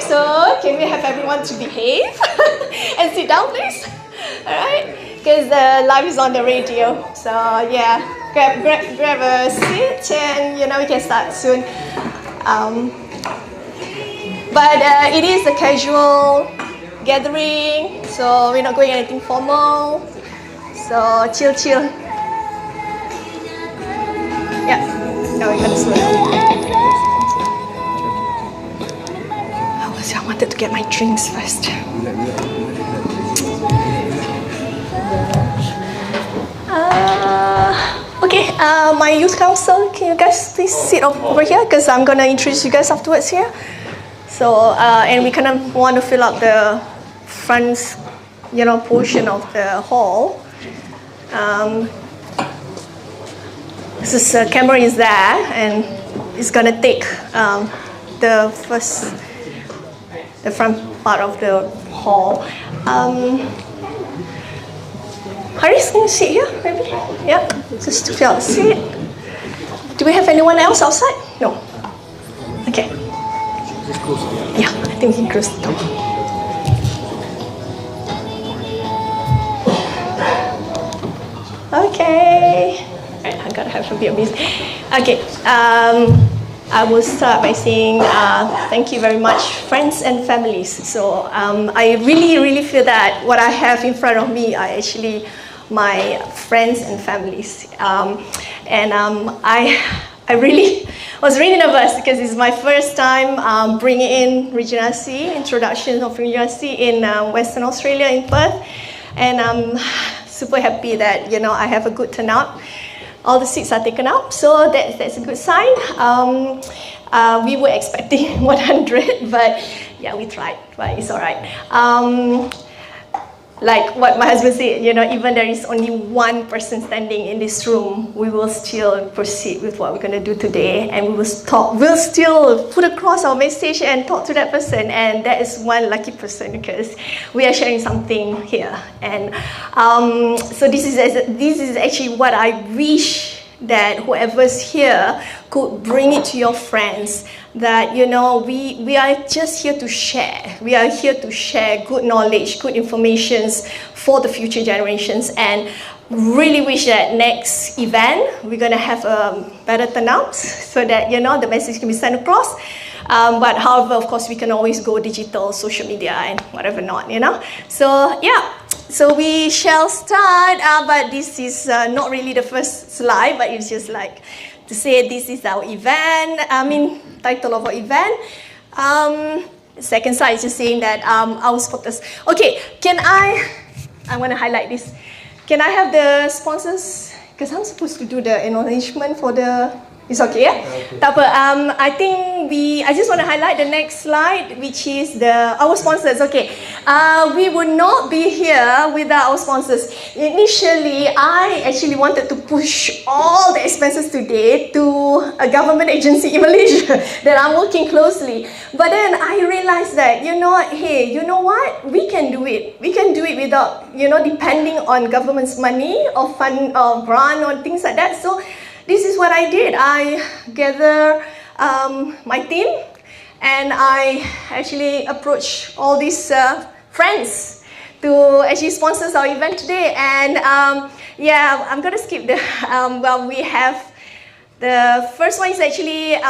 so can we have everyone to behave and sit down, please? All right, because live is on the radio. So yeah, grab a seat, and we can start soon. But it is a casual gathering, so we're not going anything formal. So chill. Yeah. Now we're gonna slow down. I wanted to get my drinks first. Okay, my youth council, can you guys please sit over here? Because I'm gonna introduce you guys afterwards here. So, and we kind of want to fill up the front, portion of the hall. This camera is there, and it's gonna take the front part of the hall. Haris, can you sit here, maybe? Yeah, just to fill out the seat. Do we have anyone else outside? No. Okay. Yeah, I think we can close the door. Okay. Alright, I gotta have a bit of music. Okay. I will start by saying thank you very much, friends and families. So I really feel that what I have in front of me are actually my friends and families. I really was really nervous because it's my first time bringing in Regenerasi, introduction of Regenerasi in Western Australia in Perth. And I'm super happy that I have a good turnout. All the seats are taken up, so that's a good sign. We were expecting 100, but yeah, we tried, but it's all right. Like what my husband said, even there is only one person standing in this room, we will still proceed with what we're going to do today, and we'll still put across our message and talk to that person, and that is one lucky person because we are sharing something here. And so this is actually what I wish that whoever's here could bring it to your friends, that we are just here to share. We are here to share good knowledge, good informations for the future generations, and really wish that next event we're gonna have a better turnout so that the message can be sent across. But however, of course, we can always go digital, social media, and whatever not, So yeah. So we shall start, but this is not really the first slide, but it's just like to say this is our event, title of our event. Second slide is just saying that our sponsors. Okay, I want to highlight this. Can I have the sponsors? Because I'm supposed to do the acknowledgement for the... It's okay, yeah? Okay. Tak apa. I think I just want to highlight the next slide, which is our sponsors. Okay, we would not be here without our sponsors. Initially, I actually wanted to push all the expenses today to a government agency in Malaysia that I'm working closely. But then I realized that, hey, you know what? We can do it. We can do it without, depending on government's money or fund or grant or things like that. So this is what I did. I gathered my team, and I actually approached all these friends to actually sponsor our event today. And yeah, I'm gonna skip the. We have the first one is actually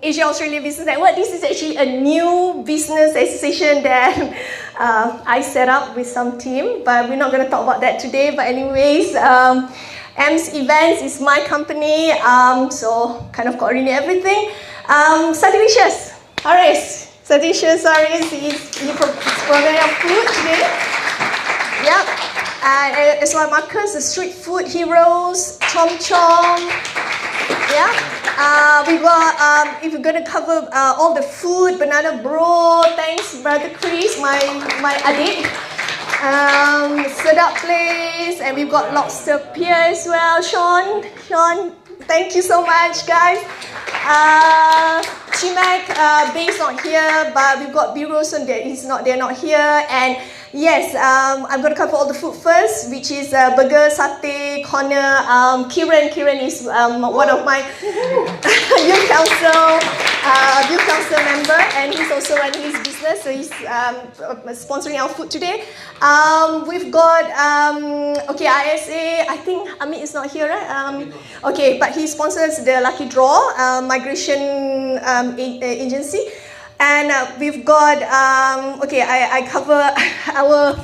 Asia Australia Business Network. This is actually a new business association that I set up with some team, but we're not gonna talk about that today. But anyways. M's Events is my company, so kind of coordinate everything. Satilicious, Haris. Satilicious, Haris is providing food today. Yep. And as well, Marcus, the street food heroes, Chom Chom. Yeah. We got, if we're going to cover all the food, Banana Bro, thanks, Brother Chris, my adik. Sedap Place, and we've got Lobster Pier as well. Sean, thank you so much, guys. Chimac, Bay's not here, but we've got B-Rosen, they're not here, and Yes, I'm going to cover all the food first, which is burger, satay, corner. Kiran is one of my youth council member, and he's also running his business, so he's sponsoring our food today. We've got ISA. I think Amit is not here, right? Okay, but he sponsors the Lucky Draw migration agency. And we've got, I cover our,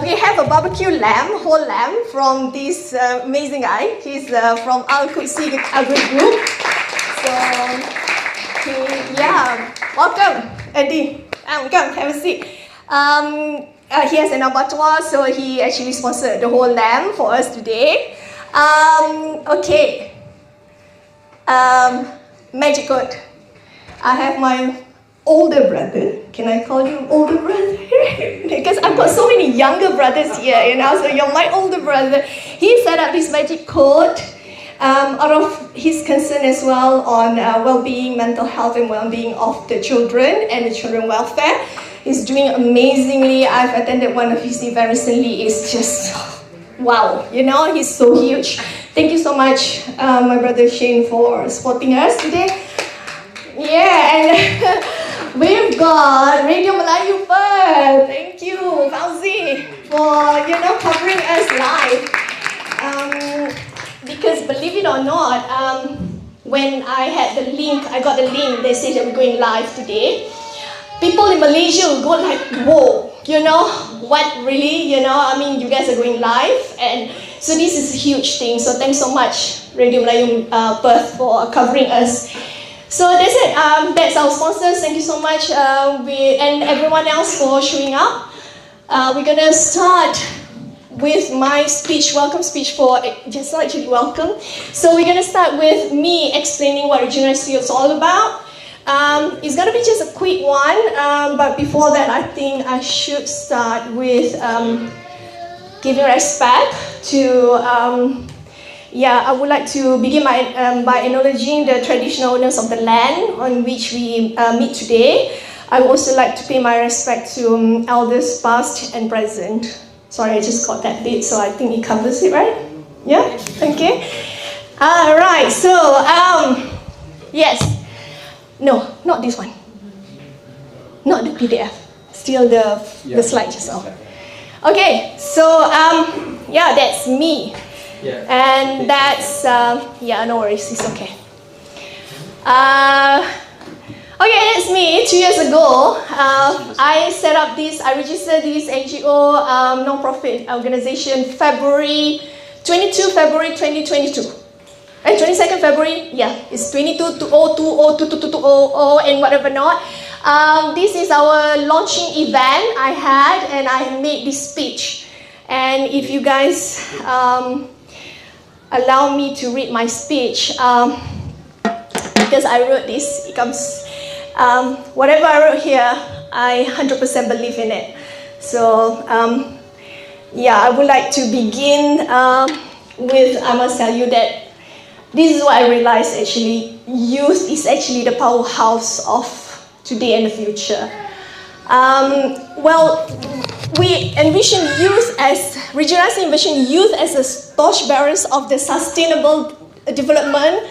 we have a barbecue lamb, whole lamb from this amazing guy. He's from Al Qudsi Agri Group. So, welcome, Eddie. Come, have a seat. He has an abattoir, so he actually sponsored the whole lamb for us today. Magic code. I have my older brother. Can I call you older brother? Because I've got so many younger brothers here, so you're my older brother. He set up this magic code out of his concern as well on well-being, mental health and well-being of the children and the children welfare. He's doing amazingly. I've attended one of his events recently. It's just, wow, he's so huge. Thank you so much, my brother Shane, for supporting us today. Yeah, and we've got Radio Melayu Perth. Thank you, Fauzi, for covering us live. Because believe it or not, when I got the link, they said that we're going live today. People in Malaysia will go like, whoa, what really, you guys are going live, and so this is a huge thing. So thanks so much, Radio Melayu Perth, for covering us. So that's it. That's our sponsors. Thank you so much, and everyone else for showing up. We're gonna start with my speech, welcome speech for just not actually welcome. So we're gonna start with me explaining what Regeneration is all about. It's gonna be just a quick one, but before that, I think I should start with giving respect to. I would like to begin by acknowledging the traditional owners of the land on which we meet today. I would also like to pay my respect to elders past and present. Sorry, I just got that bit, so I think it covers it, right? Yeah? Okay. Alright, so, yes. No, not this one. Not the PDF. Still the slide just now. Okay, so, that's me. Yeah. And that's, no worries, it's okay. That's me. 2 years ago, I registered this NGO, non-profit organization, February 2022. And 22nd February, it's 22/02/02/2020 and whatever not. This is our launching event I had, and I made this speech. And if you guys, allow me to read my speech, because I wrote this, it comes, whatever I wrote here, I 100% believe in it. So, I would like to begin with, I must tell you that this is what I realized actually, youth is actually the powerhouse of today and the future. We envision youth as, Regenerasi envision youth as the torchbearers of the sustainable development,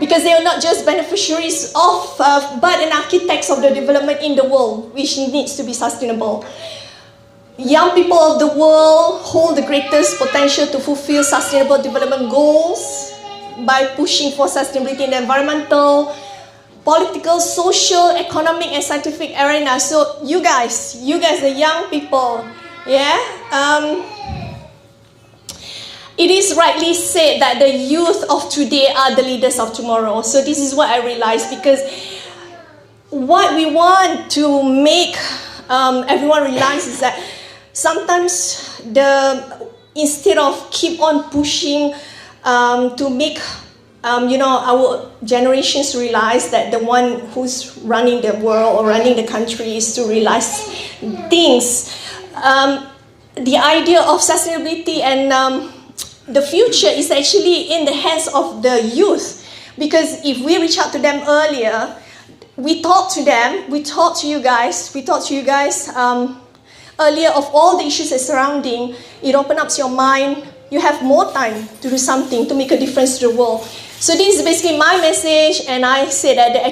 because they are not just beneficiaries of, but an architects of the development in the world, which needs to be sustainable. Young people of the world hold the greatest potential to fulfill sustainable development goals by pushing for sustainability in the environmental, political, social, economic, and scientific arena. So you guys, the young people, it is rightly said that the youth of today are the leaders of tomorrow. So this is what I realized, because what we want to make everyone realize is that sometimes instead of keep on pushing to make our generations realize that the one who's running the world or running the country is to realize things. The idea of sustainability and the future is actually in the hands of the youth, because if we reach out to them earlier, we talk to them, we talk to you guys, earlier, of all the issues that surrounding, it opens up your mind. You have more time to do something, to make a difference to the world. So this is basically my message, and I say that the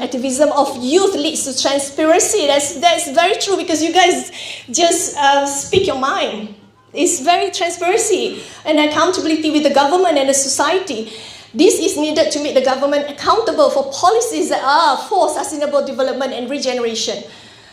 activism of youth leads to transparency. That's very true, because you guys just speak your mind. It's very transparency and accountability with the government and the society. This is needed to make the government accountable for policies that are for sustainable development and regeneration.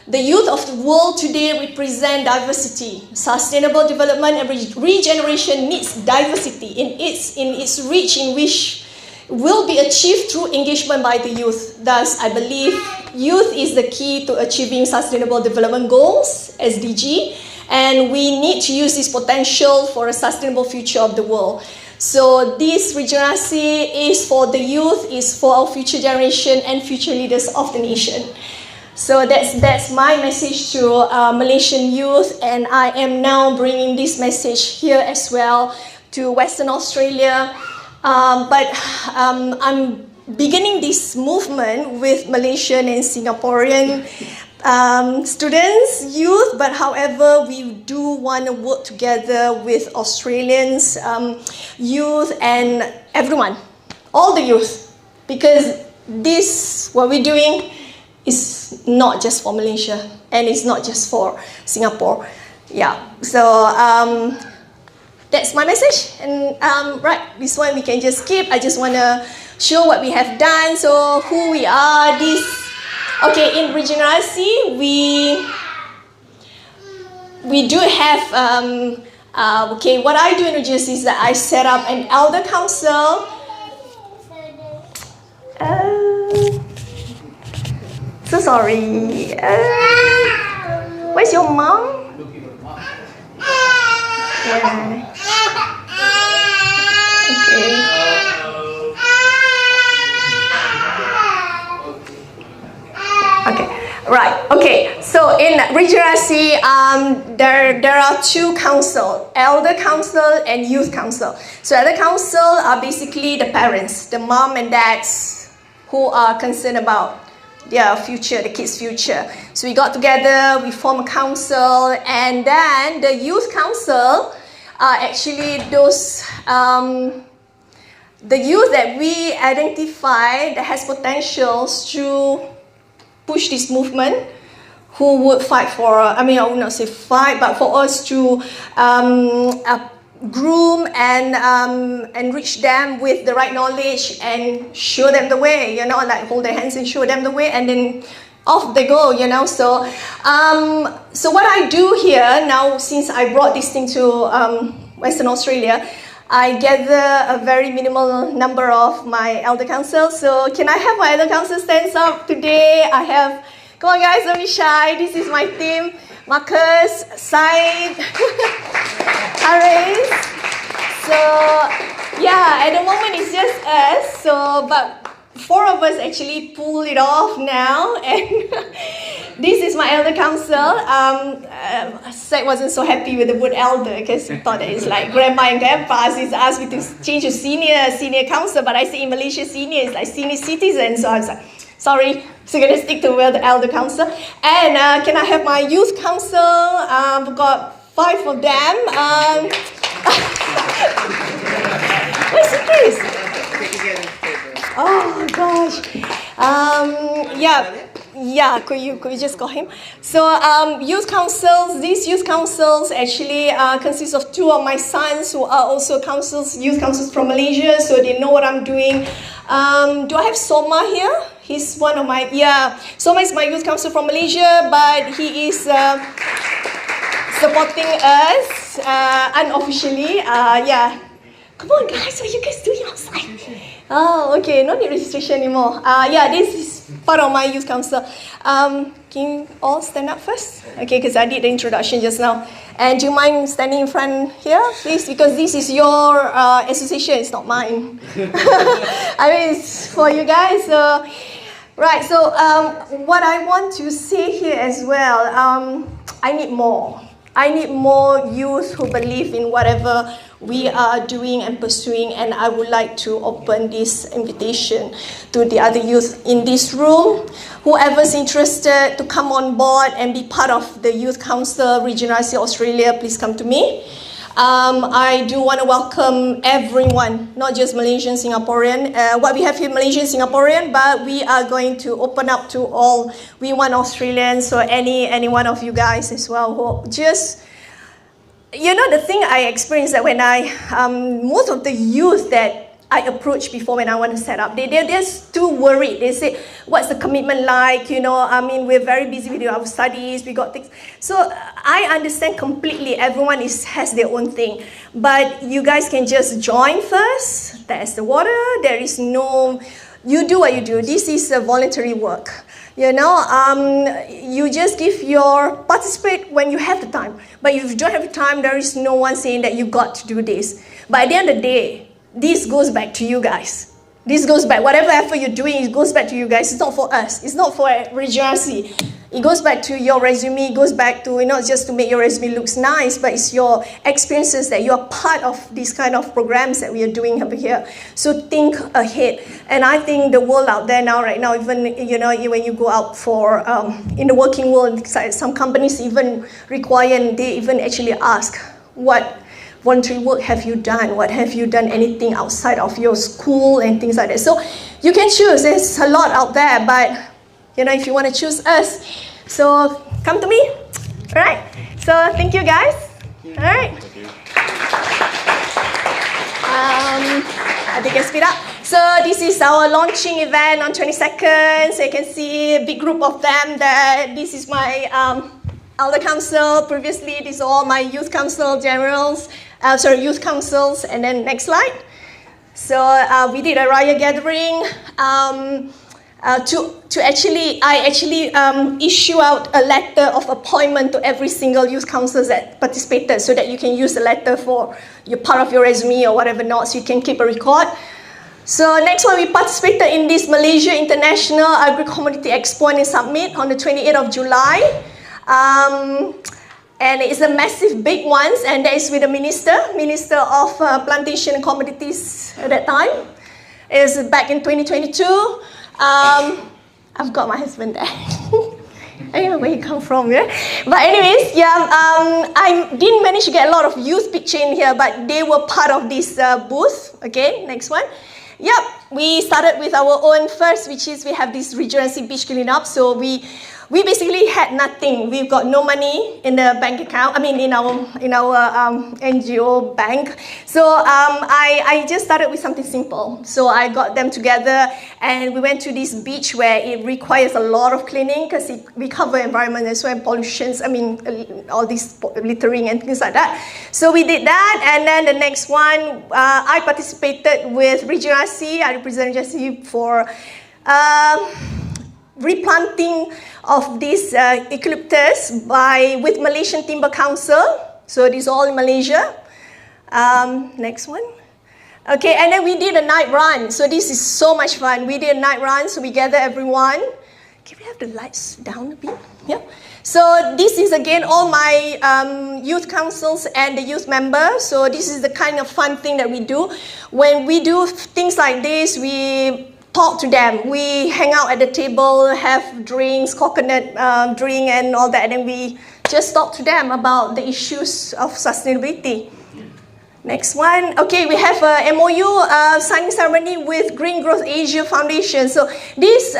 The youth of the world today represent diversity. Sustainable development and regeneration needs diversity in its reach, in which will be achieved through engagement by the youth. Thus, I believe youth is the key to achieving Sustainable Development Goals, SDG, and we need to use this potential for a sustainable future of the world. So this Regenerasi is for the youth, is for our future generation and future leaders of the nation. So that's my message to Malaysian youth, and I am now bringing this message here as well to Western Australia. But I'm beginning this movement with Malaysian and Singaporean students, youth, but however, we do want to work together with Australians, youth, and everyone, all the youth, because this, what we're doing, is not just for Malaysia, and it's not just for Singapore. Yeah, so that's my message. And right, this one we can just skip. I just want to show what we have done, so who we are. Okay, in Regenerasi, we do have, okay, what I do in Regenerasi is that I set up an elder council. So sorry. Where's your mom? Yeah. Okay. Okay. Right. Okay. So in Regenerasi, there are two council: elder council and youth council. So elder council are basically the parents, the mom and dads, who are concerned about their future, the kids' future. So we got together, we form a council, and then the youth council are actually those, the youth that we identify that has potentials to push this movement, who would fight for, I mean, I would not say fight, but for us to groom and enrich them with the right knowledge and show them the way, you know, like hold their hands and show them the way, and then off they go, you know. So so what I do here now, since I brought this thing to Western Australia, I gather a very minimal number of my elder council. So can I have my elder council stands up today? I have, come on guys, don't be shy. This is my team. Marcus, Said, Haris. So yeah, at the moment it's just us. So but four of us actually pull it off now, and this is my elder council. Said wasn't so happy with the word elder because he thought that it's like grandma and grandpa. He's asked me to change to senior council, but I say in Malaysia senior is like senior citizen. So I was like, sorry, so I'm gonna stick to the elder council. And can I have my youth council? We've got 5 of them. Where's the case? Oh gosh. Yeah. Could you just call him? So youth councils. These youth councils actually consist of 2 of my sons who are also youth councils from Malaysia. So they know what I'm doing. Do I have Soma here? He's one of my, Soma is my youth council from Malaysia, but he is supporting us unofficially. Come on guys, what are you guys doing outside? Oh, okay, no need registration anymore. This is part of my youth council. Can you all stand up first? Okay, because I did the introduction just now. And do you mind standing in front here, please? Because this is your association, it's not mine. I mean, it's for you guys. Right, so what I want to say here as well, I need more. I need more youth who believe in whatever we are doing and pursuing, and I would like to open this invitation to the other youth in this room. Whoever's interested to come on board and be part of the Youth Council Regenerasi Australia, please come to me. I do want to welcome everyone, not just Malaysian, Singaporean. What we have here, Malaysian, Singaporean, but we are going to open up to all. We want Australians, so any one of you guys as well who just, you know, the thing I experienced that when most of the youth that I approach before when I want to set up, they're just too worried. They say, what's the commitment like? You know, I mean, we're very busy with our studies, we got things. So I understand completely, everyone has their own thing. But you guys can just join first, test the water. There is no, you do what you do. This is a voluntary work. You know, you just participate when you have the time. But if you don't have the time, there is no one saying that you got to do this. But at the end of the day, this goes back to you guys. This goes back, whatever effort you're doing, it goes back to you guys. It's not for us. It's not for Regenerasi. It goes back to your resume. It goes back to, not just to make your resume looks nice, but it's your experiences that you're part of these kind of programs that we are doing over here. So think ahead. And I think the world out there now, right now, even, you know, when you go out for, in the working world, some companies even require, and they even actually ask, what voluntary work have you done? What have you done? Anything outside of your school and things like that. So you can choose. There's a lot out there, but you know, if you want to choose us, so come to me. All right. So thank you guys. All right. I think I speed up. So this is our launching event on 22nd. So you can see a big group of them. That this is my Elder Council. Previously, these are all my Youth Council generals. Youth councils, and then next slide. So we did a riot gathering I actually issue out a letter of appointment to every single youth council that participated, so that you can use the letter for your part of your resume or whatever not, so you can keep a record. So next one, we participated in this Malaysia International Agri-Commodity Expo and Summit on the 28th of July. And it's a massive big one, and that is with the Minister of Plantation and Commodities at that time. It was back in 2022. I've got my husband there. I don't know where he come from, yeah? But anyways, yeah, I didn't manage to get a lot of youth picture in here, but they were part of this booth. Okay, next one. Yep, we started with our own first, which is we have this Regenerasi beach cleanup. So we basically had nothing. We've got no money in the bank account. I mean, in our NGO bank. So I just started with something simple. So I got them together, and we went to this beach where it requires a lot of cleaning, because we cover environment as well, pollutions. I mean, all this littering and things like that. So we did that, and then the next one, I participated with Regenerasi. I represent Regenerasi for replanting of this eucalyptus with Malaysian Timber Council. So this is all in Malaysia. Next one. Okay, and then we did a night run. So this is so much fun. We did a night run, so we gather everyone. Can we have the lights down a bit? Yeah. So this is again all my youth councils and the youth members. So this is the kind of fun thing that we do. When we do things like this, we talk to them. We hang out at the table, have drinks, coconut drink and all that, and then we just talk to them about the issues of sustainability. Next one. Okay, we have a MOU signing ceremony with Green Growth Asia Foundation. So this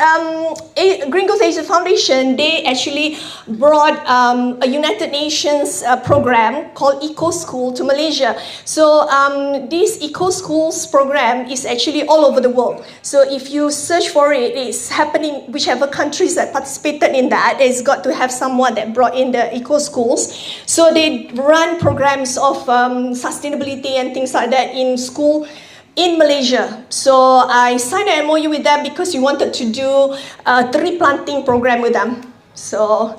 Green Growth Asia Foundation, they actually brought a United Nations program called Eco School to Malaysia. So this Eco Schools program is actually all over the world. So if you search for it, it's happening whichever countries that participated in that. It's got to have someone that brought in the Eco Schools. So they run programs of sustainability and things like that in school in Malaysia. So I signed an MOU with them because we wanted to do a tree planting program with them. So,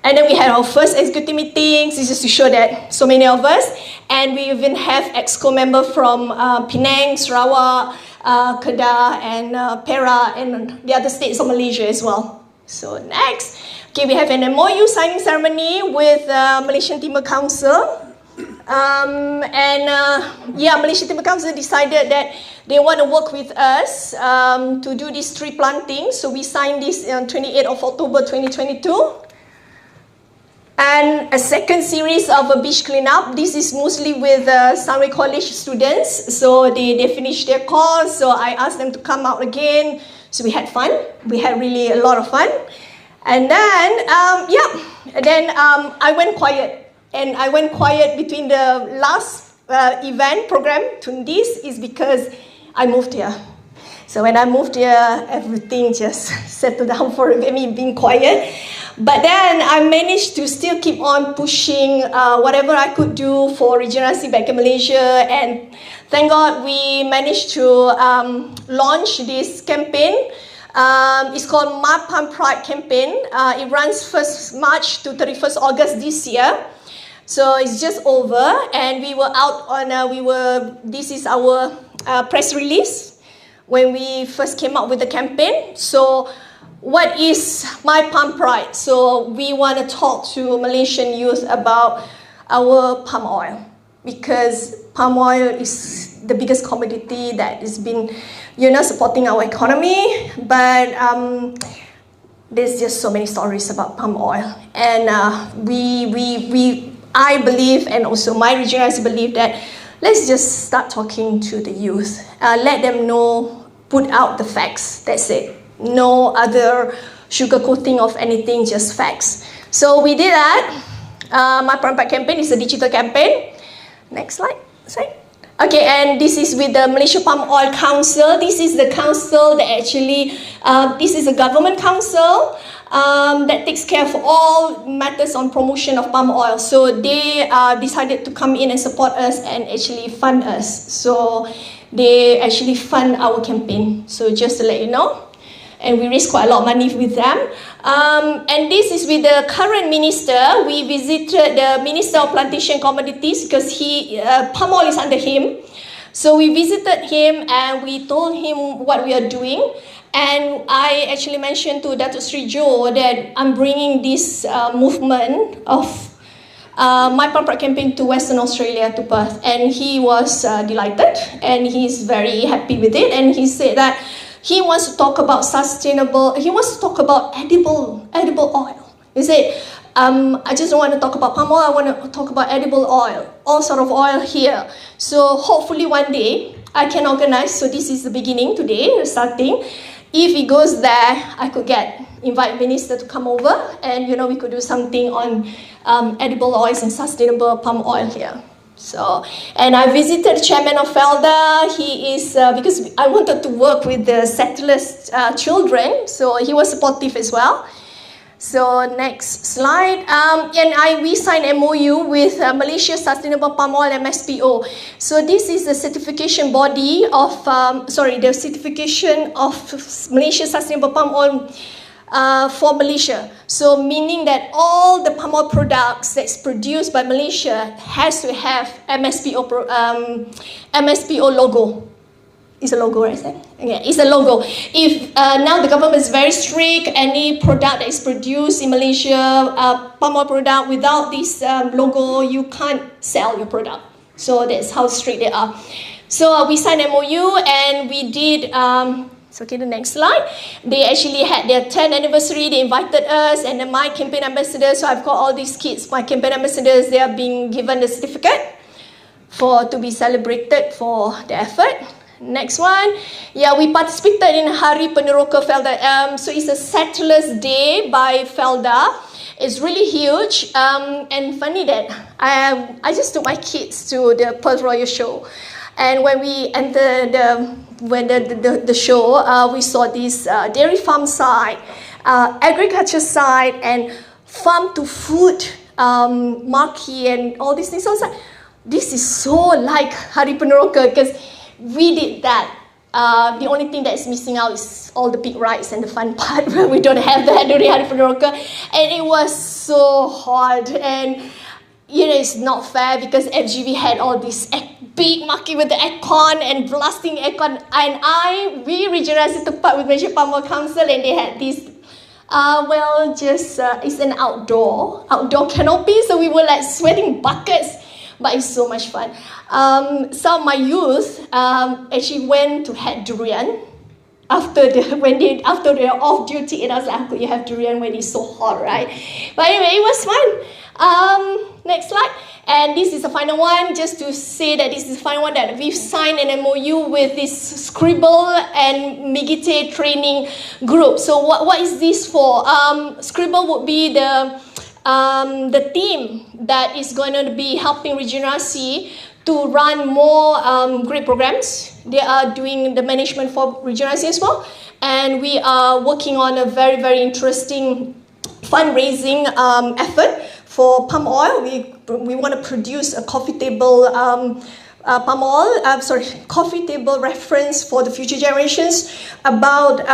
and then we had our first executive meetings. This is to show that so many of us, and we even have EXCO member from Penang, Sarawak, Kedah, and Perak, and the other states of Malaysia as well. So next, okay, we have an MOU signing ceremony with Malaysian Timber Council. Malaysian Timber Council decided that they want to work with us to do this tree planting. So we signed this on 28th of October 2022. And a second series of a beach cleanup. This is mostly with Sunway College students. So they finished their course. So I asked them to come out again. So we had fun. We had really a lot of fun. And then, I went quiet. And I went quiet between the last event program to this is because I moved here. So when I moved here, everything just settled down for me being quiet. But then I managed to still keep on pushing whatever I could do for Regenerasi back in Malaysia. And thank God we managed to launch this campaign. It's called My Palm Pride campaign. It runs 1st March to 31st August this year. So it's just over, and we were out on, this is our press release when we first came up with the campaign. So what is My Palm Pride? So we want to talk to Malaysian youth about our palm oil, because palm oil is the biggest commodity that has been, supporting our economy. But there's just so many stories about palm oil, and I believe, and also my Regenerasi believe, that let's just start talking to the youth. Let them know, put out the facts, that's it. No other sugarcoating of anything, just facts. So we did that. My Palm Pride campaign is a digital campaign. Next slide. Okay, and this is with the Malaysia Palm Oil Council. This is the council that actually, this is a government council that takes care of all matters on promotion of palm oil. So they decided to come in and support us and actually fund us. So they actually fund our campaign. So just to let you know. And we raised quite a lot of money with them. And this is with the current minister. We visited the Minister of Plantation Commodities because palm oil is under him. So we visited him and we told him what we are doing. And I actually mentioned to Datuk Sri Jo that I'm bringing this movement of My Palm Pride campaign to Western Australia, to Perth. And he was delighted and he's very happy with it. And he said that he wants to talk about he wants to talk about edible oil. He said, I just don't want to talk about palm oil, I want to talk about edible oil, all sort of oil here. So hopefully one day I can organize, so this is the beginning today, starting. If he goes there, I could invite minister to come over and we could do something on edible oils and sustainable palm oil here. So, and I visited the chairman of FELDA. He is, because I wanted to work with the settlers' children, so he was supportive as well. So next slide. We signed MOU with Malaysia Sustainable Palm Oil MSPO. So this is the certification body of, the certification of Malaysia Sustainable Palm Oil for Malaysia. So meaning that all the palm oil products that's produced by Malaysia has to have MSPO logo. It's a logo, right? Yeah, it's a logo. If now the government is very strict, any product that is produced in Malaysia, palm oil product without this logo, you can't sell your product. So that's how strict they are. So we signed MOU and we did. The next slide. They actually had their 10th anniversary. They invited us and my campaign ambassadors. So I've got all these kids, my campaign ambassadors. They are being given the certificate to be celebrated for the effort. Next one. Yeah, we participated in Hari Peneroka Felda. So it's a Settlers Day by Felda. It's really huge. And funny that I just took my kids to the Perth Royal Show. And when we entered the show, we saw this dairy farm side, agriculture side, and farm to food marquee and all these things. So I was like, this is so like Hari Peneroka because we did that. The only thing that is missing out is all the big rides and the fun part. We don't have that during Hari Peneroka. And it was so hard. And it's not fair because FGV had all this big market with the aircon and blasting aircon, and we Regenerasi took part with Malaysia Palm Oil Council, and they had this it's an outdoor canopy, so we were like sweating buckets. but it's so much fun. Some of my youth actually went to had durian after they're off duty, and I was like, how could you have durian when it's so hot, right? But anyway, it was fun. Next slide. And this is the final one, just to say that this is the final one that we've signed an MOU with this Scribble and Migite training group. So what is this for? Scribble would be the team that is going to be helping Regenerasi to run more great programs. They are doing the management for Regenerasi as well. And we are working on a very, very interesting fundraising effort for palm oil. We want to produce a coffee table palm oil, coffee table reference for the future generations about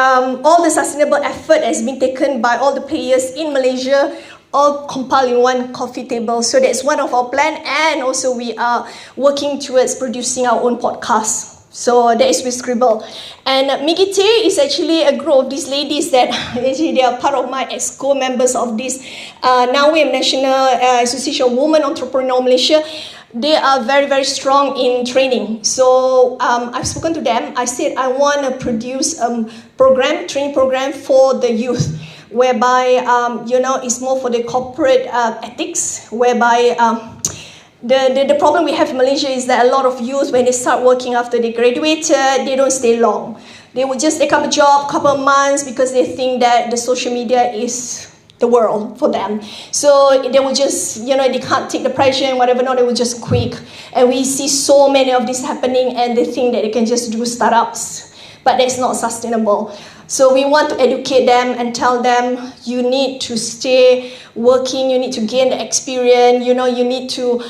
all the sustainable effort has been taken by all the players in Malaysia, all compiled in one coffee table. So that's one of our plan, and also we are working towards producing our own podcast. So that is with Scribble. And Migite is actually a group of these ladies that actually they are part of my EXCO members of this. Now we have National Association of Women Entrepreneur Malaysia. They are very, very strong in training. So I've spoken to them. I said I want to produce a training program for the youth, whereby it's more for the corporate ethics, whereby the problem we have in Malaysia is that a lot of youth, when they start working after they graduated, they don't stay long. They will just take up a job, couple of months, because they think that the social media is the world for them. So they will just, they can't take the pressure and whatever, no, they will just quit. And we see so many of this happening, and they think that they can just do startups. But that's not sustainable. So we want to educate them and tell them, you need to stay working, you need to gain the experience, you need to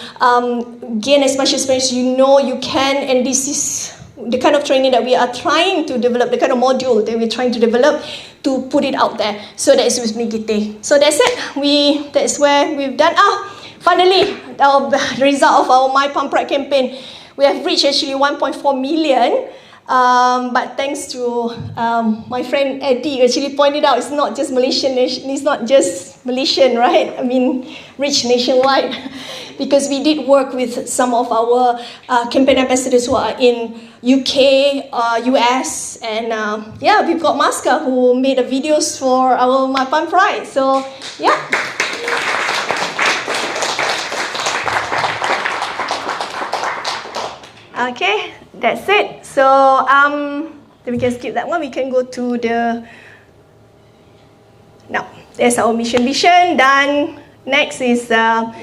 gain as much experience you can, and this is the kind of training that we are trying to develop, the kind of module that we're trying to develop to put it out there. So that's with Migite. So that's it. That's where we've done. Finally, the result of our My Pump Pride campaign. We have reached actually 1.4 million. But thanks to my friend Eddie, actually pointed out it's not just Malaysian, right? I mean, reach nationwide, because we did work with some of our campaign ambassadors who are in UK, US, and we've got Maska who made the videos for our My Pump Pride. So yeah. Okay, that's it. So we can skip that one. We can go to the. Now, there's our mission vision. Done. Next is if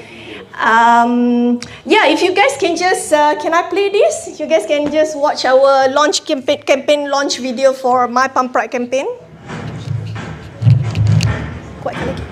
you guys can just can I play this? You guys can just watch our launch campaign launch video for My Pump Pride campaign. Quite lagi.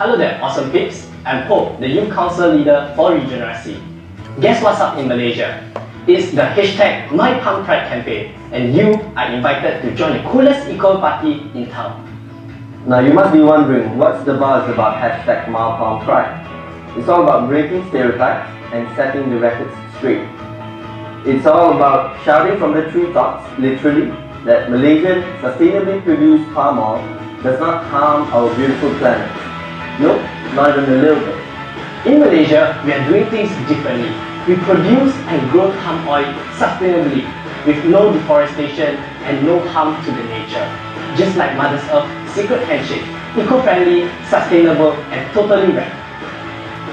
Hello there, awesome peeps. I'm Pope, the Youth Council Leader for Regenerasi. Guess what's up in Malaysia? It's the hashtag My Pump Pride campaign, and you are invited to join the coolest eco party in town. Now you must be wondering, what's the buzz about hashtag My Pump Pride? It's all about breaking stereotypes and setting the records straight. It's all about shouting from the treetops, literally, that Malaysian sustainably produced palm oil does not harm our beautiful planet. Nope, not even a little bit. In Malaysia, we are doing things differently. We produce and grow palm oil sustainably, with no deforestation and no harm to the nature. Just like Mother Earth's secret handshake, eco-friendly, sustainable, and totally red.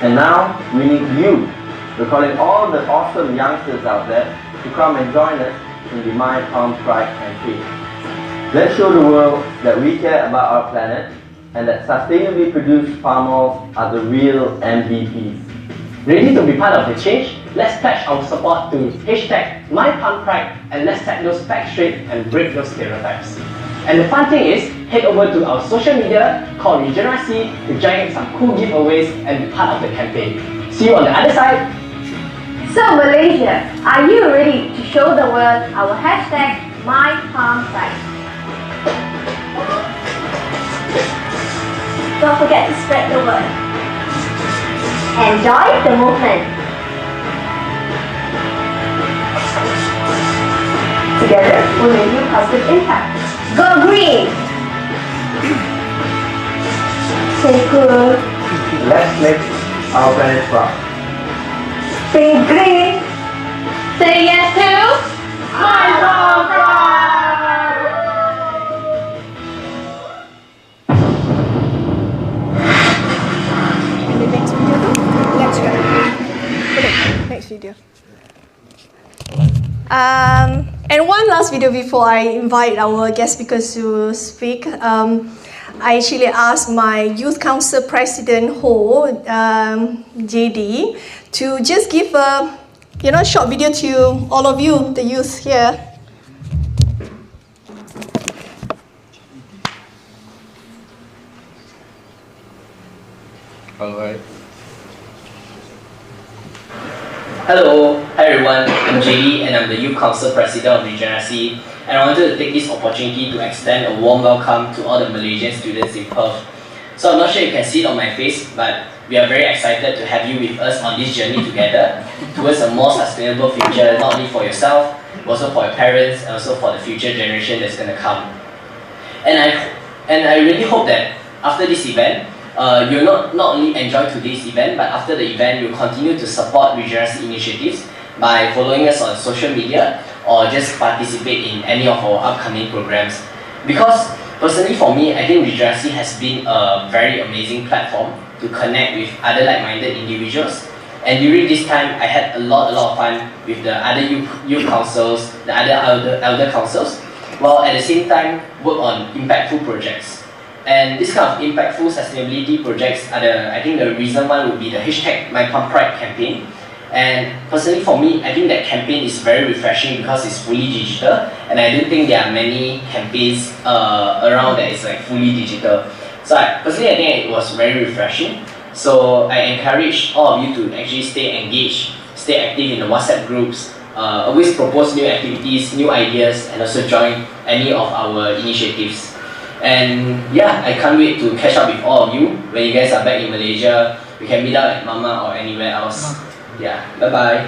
And now, we need you. We're calling all the awesome youngsters out there to come and join us in the My Palm Pride campaign. Let's show the world that we care about our planet and that sustainably produced palm oils are the real MVPs. Ready to be part of the change? Let's pledge our support to hashtag MyPalmPride, and let's set those facts straight and break those stereotypes. And the fun thing is, head over to our social media called Regenerasi to join in some cool giveaways and be part of the campaign. See you on the other side. So Malaysia, are you ready to show the world our hashtag MyPalmPride? Don't forget to spread the word. Enjoy the movement. Together, we'll make a positive impact. Go green! Stay cool. Let's make our planet proud. Think green. Say yes to MyPalmPride! And the next video, let's go. Okay, next video. And one last video before I invite our guest speakers to speak. I actually asked my Youth Council President Ho, JD, to just give a short video to all of you, the youth here. All right. Hello, hi everyone, I'm JD and I'm the Youth Council President of Regenerasi, and I wanted to take this opportunity to extend a warm welcome to all the Malaysian students in Perth. So I'm not sure you can see it on my face, but we are very excited to have you with us on this journey together towards a more sustainable future, not only for yourself, but also for your parents and also for the future generation that's going to come. And I really hope that after this event, you'll not only enjoy today's event, but after the event, you'll continue to support Regenerasi initiatives by following us on social media or just participate in any of our upcoming programs. Because personally for me, I think Regenerasi has been a very amazing platform to connect with other like-minded individuals. And during this time, I had a lot of fun with the other youth councils, the other elder councils, while at the same time work on impactful projects. And this kind of impactful sustainability projects are I think the reason why would be the hashtag MyPalmPride campaign. And personally for me, I think that campaign is very refreshing because it's fully digital, and I don't think there are many campaigns around that is like fully digital. So personally I think it was very refreshing. So I encourage all of you to actually stay engaged, stay active in the WhatsApp groups, always propose new activities, new ideas, and also join any of our initiatives. And yeah, I can't wait to catch up with all of you when you guys are back in Malaysia. We can meet up at Mama or anywhere else. Yeah, bye-bye.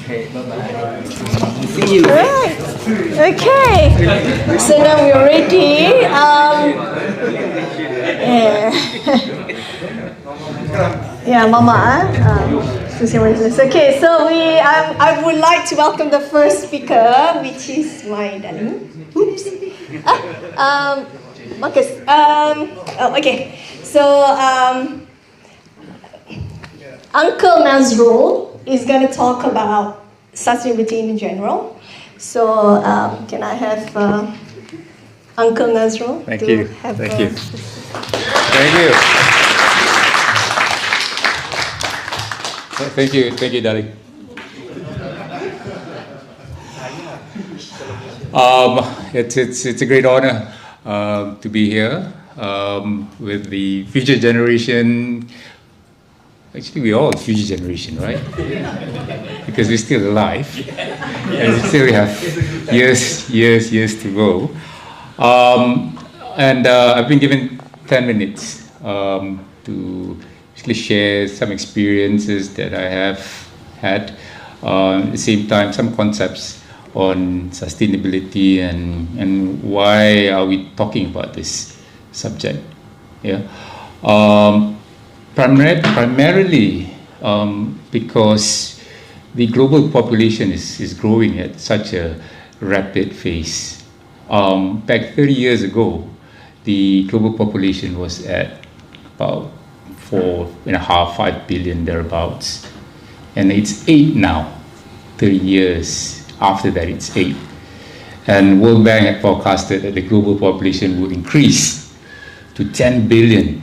Okay, bye-bye. See you. Alright. Okay. So now we're ready. Yeah, Mama. Okay, so I would like to welcome the first speaker, which is my darling. Oops. Marcus. Okay. So Uncle Nazrul is going to talk about sustainability in general. So can I have Uncle Nazrul? Thank you. Thank you. Thank you, darling. It's a great honor to be here with the future generation. Actually, we're all future generation, right? Because we're still alive and we still have years to go. And I've been given 10 minutes to basically share some experiences that I have had. At the same time, some concepts on sustainability and why are we talking about this subject. Yeah. Primarily because the global population is growing at such a rapid pace. Back 30 years ago, the global population was at about 4.5 billion thereabouts, and it's 8 now. 30 years after that, it's 8. And World Bank had forecasted that the global population would increase to 10 billion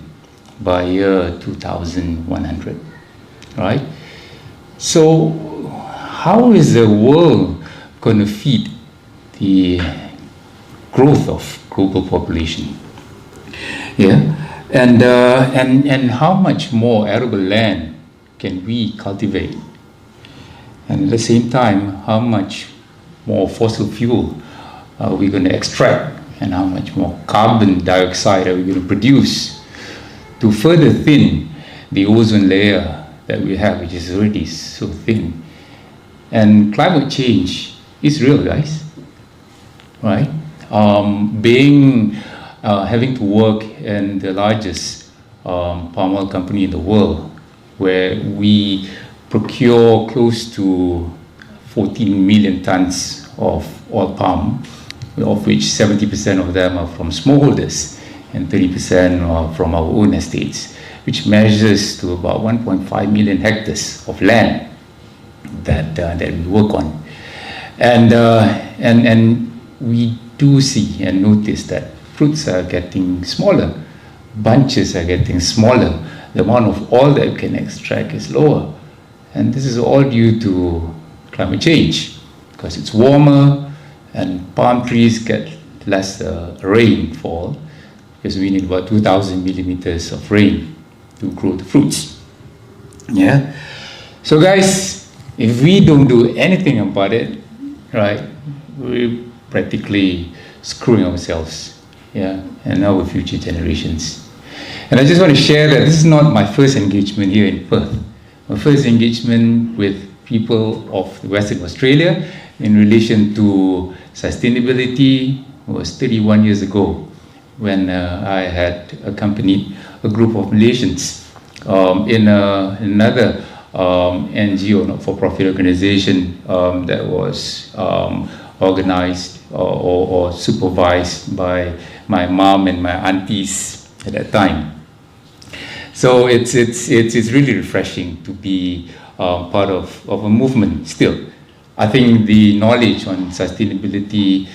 by year 2100, right? So how is the world going to feed the growth of global population? Yeah, and how much more arable land can we cultivate? And at the same time, how much more fossil fuel are we going to extract, and how much more carbon dioxide are we going to produce to further thin the ozone layer that we have, which is already so thin. And climate change is real, guys, right? Having to work in the largest palm oil company in the world, where we procure close to 14 million tons of oil palm, of which 70% of them are from smallholders and 30% are from our own estates, which measures to about 1.5 million hectares of land that we work on. And we do see and notice that fruits are getting smaller, bunches are getting smaller, the amount of oil that we can extract is lower. And this is all due to climate change, because it's warmer and palm trees get less rainfall, because we need about 2,000 millimeters of rain to grow the fruits. Yeah. So guys, if we don't do anything about it, right, we're practically screwing ourselves, yeah, and our future generations. And I just want to share that this is not my first engagement here in Perth. My first engagement with people of Western Australia in relation to sustainability was 31 years ago, when I had accompanied a group of Malaysians in another NGO, not-for-profit organization that was organized or supervised by my mom and my aunties at that time. So it's really refreshing to be part of a movement still. I think the knowledge on sustainability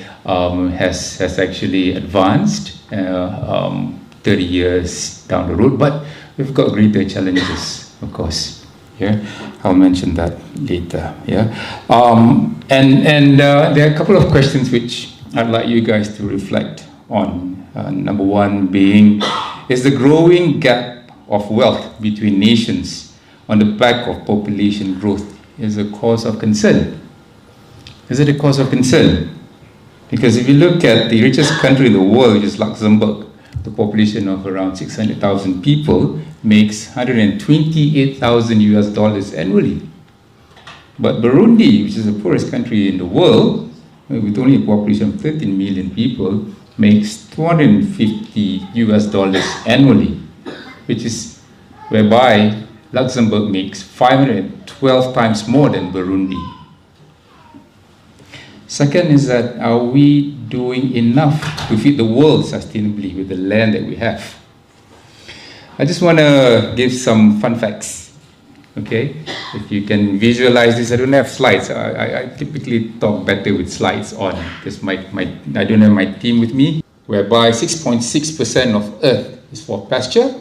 has actually advanced 30 years down the road, but we've got greater challenges, of course. Yeah, I'll mention that later. Yeah, and there are a couple of questions which I'd like you guys to reflect on. Number one being, is the growing gap of wealth between nations on the back of population growth is a cause of concern? Is it a cause of concern? Because if you look at the richest country in the world, which is Luxembourg, the population of around 600,000 people makes $128,000 annually. But Burundi, which is the poorest country in the world, with only a population of 13 million people, makes $250 annually, which is whereby Luxembourg makes 512 times more than Burundi. Second is that, are we doing enough to feed the world sustainably with the land that we have? I just want to give some fun facts, okay? If you can visualize this, I don't have slides. I typically talk better with slides on, because I don't have my team with me, whereby 6.6% of earth is for pasture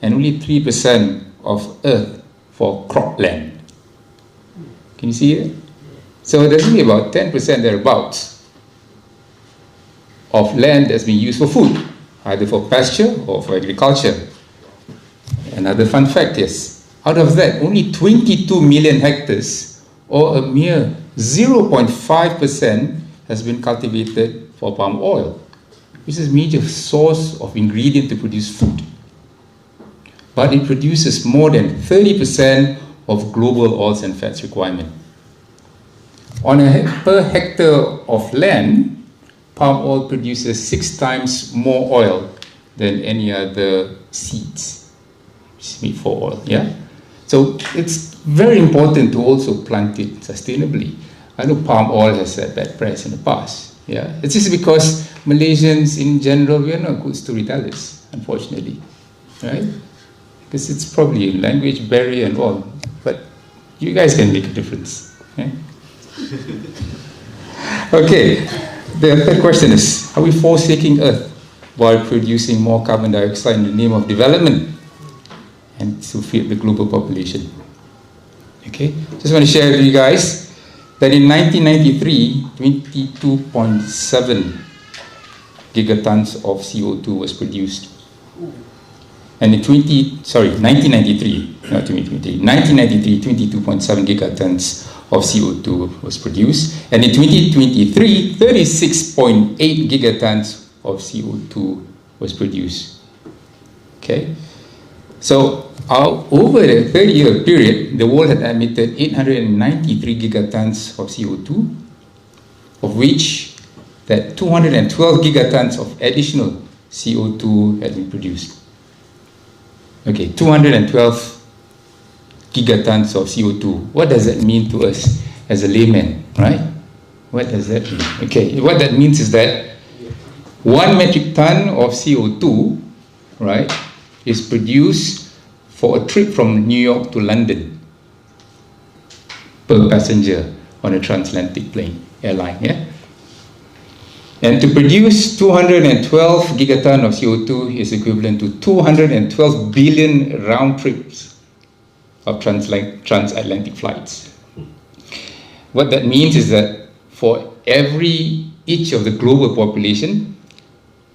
and only 3% of earth for cropland. Can you see it? So there's only about 10% thereabouts of land that's being used for food, either for pasture or for agriculture. Another fun fact is, out of that, only 22 million hectares, or a mere 0.5%, has been cultivated for palm oil, which is a major source of ingredient to produce food. But it produces more than 30% of global oils and fats requirement. On a per hectare of land, palm oil produces 6 times more oil than any other seeds, which is made for oil. Yeah, so it's very important to also plant it sustainably. I know palm oil has had bad press in the past. Yeah, it's just because Malaysians in general, we are not good storytellers, unfortunately, right? Because it's probably a language barrier and all, but you guys can make a difference. Okay? Okay, the third question is, are we forsaking Earth while producing more carbon dioxide in the name of development and to feed the global population? Okay, just want to share with you guys that in 1993, 22.7 gigatons of CO2 was produced. And in 1993, not 2020, 1993, 22.7 gigatons of CO2 was produced. And in 2023, 36.8 gigatons of CO2 was produced. Okay? So, over a 30-year period, the world had emitted 893 gigatons of CO2, of which that 212 gigatons of additional CO2 had been produced. Okay, 212 gigatons of CO2. What does that mean to us as a layman, right? What does that mean? Okay, what that means is that 1 metric ton of CO2, right, is produced for a trip from New York to London per passenger on a transatlantic airline, yeah? And to produce 212 gigaton of CO2 is equivalent to 212 billion round trips of transatlantic flights. What that means is that for each of the global population,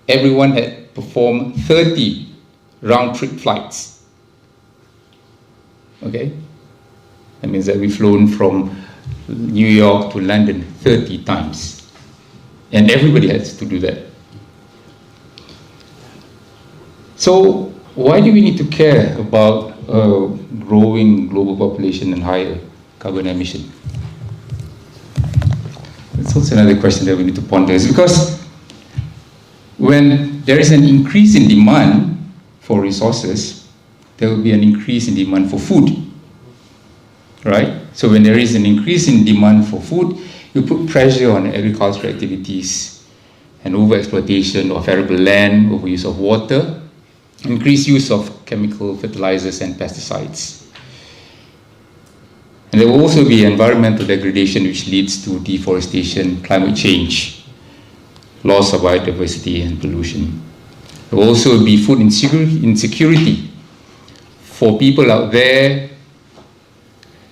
everyone had performed 30 round trip flights. Okay? That means that we've flown from New York to London 30 times. And everybody has to do that. So, why do we need to care about growing global population and higher carbon emission? That's also another question that we need to ponder. Is because when there is an increase in demand for resources, there will be an increase in demand for food. Right? So when there is an increase in demand for food, you put pressure on agricultural activities and overexploitation of arable land, overuse of water, increased use of chemical fertilizers and pesticides. And there will also be environmental degradation, which leads to deforestation, climate change, loss of biodiversity and pollution. There will also be food insecurity for people out there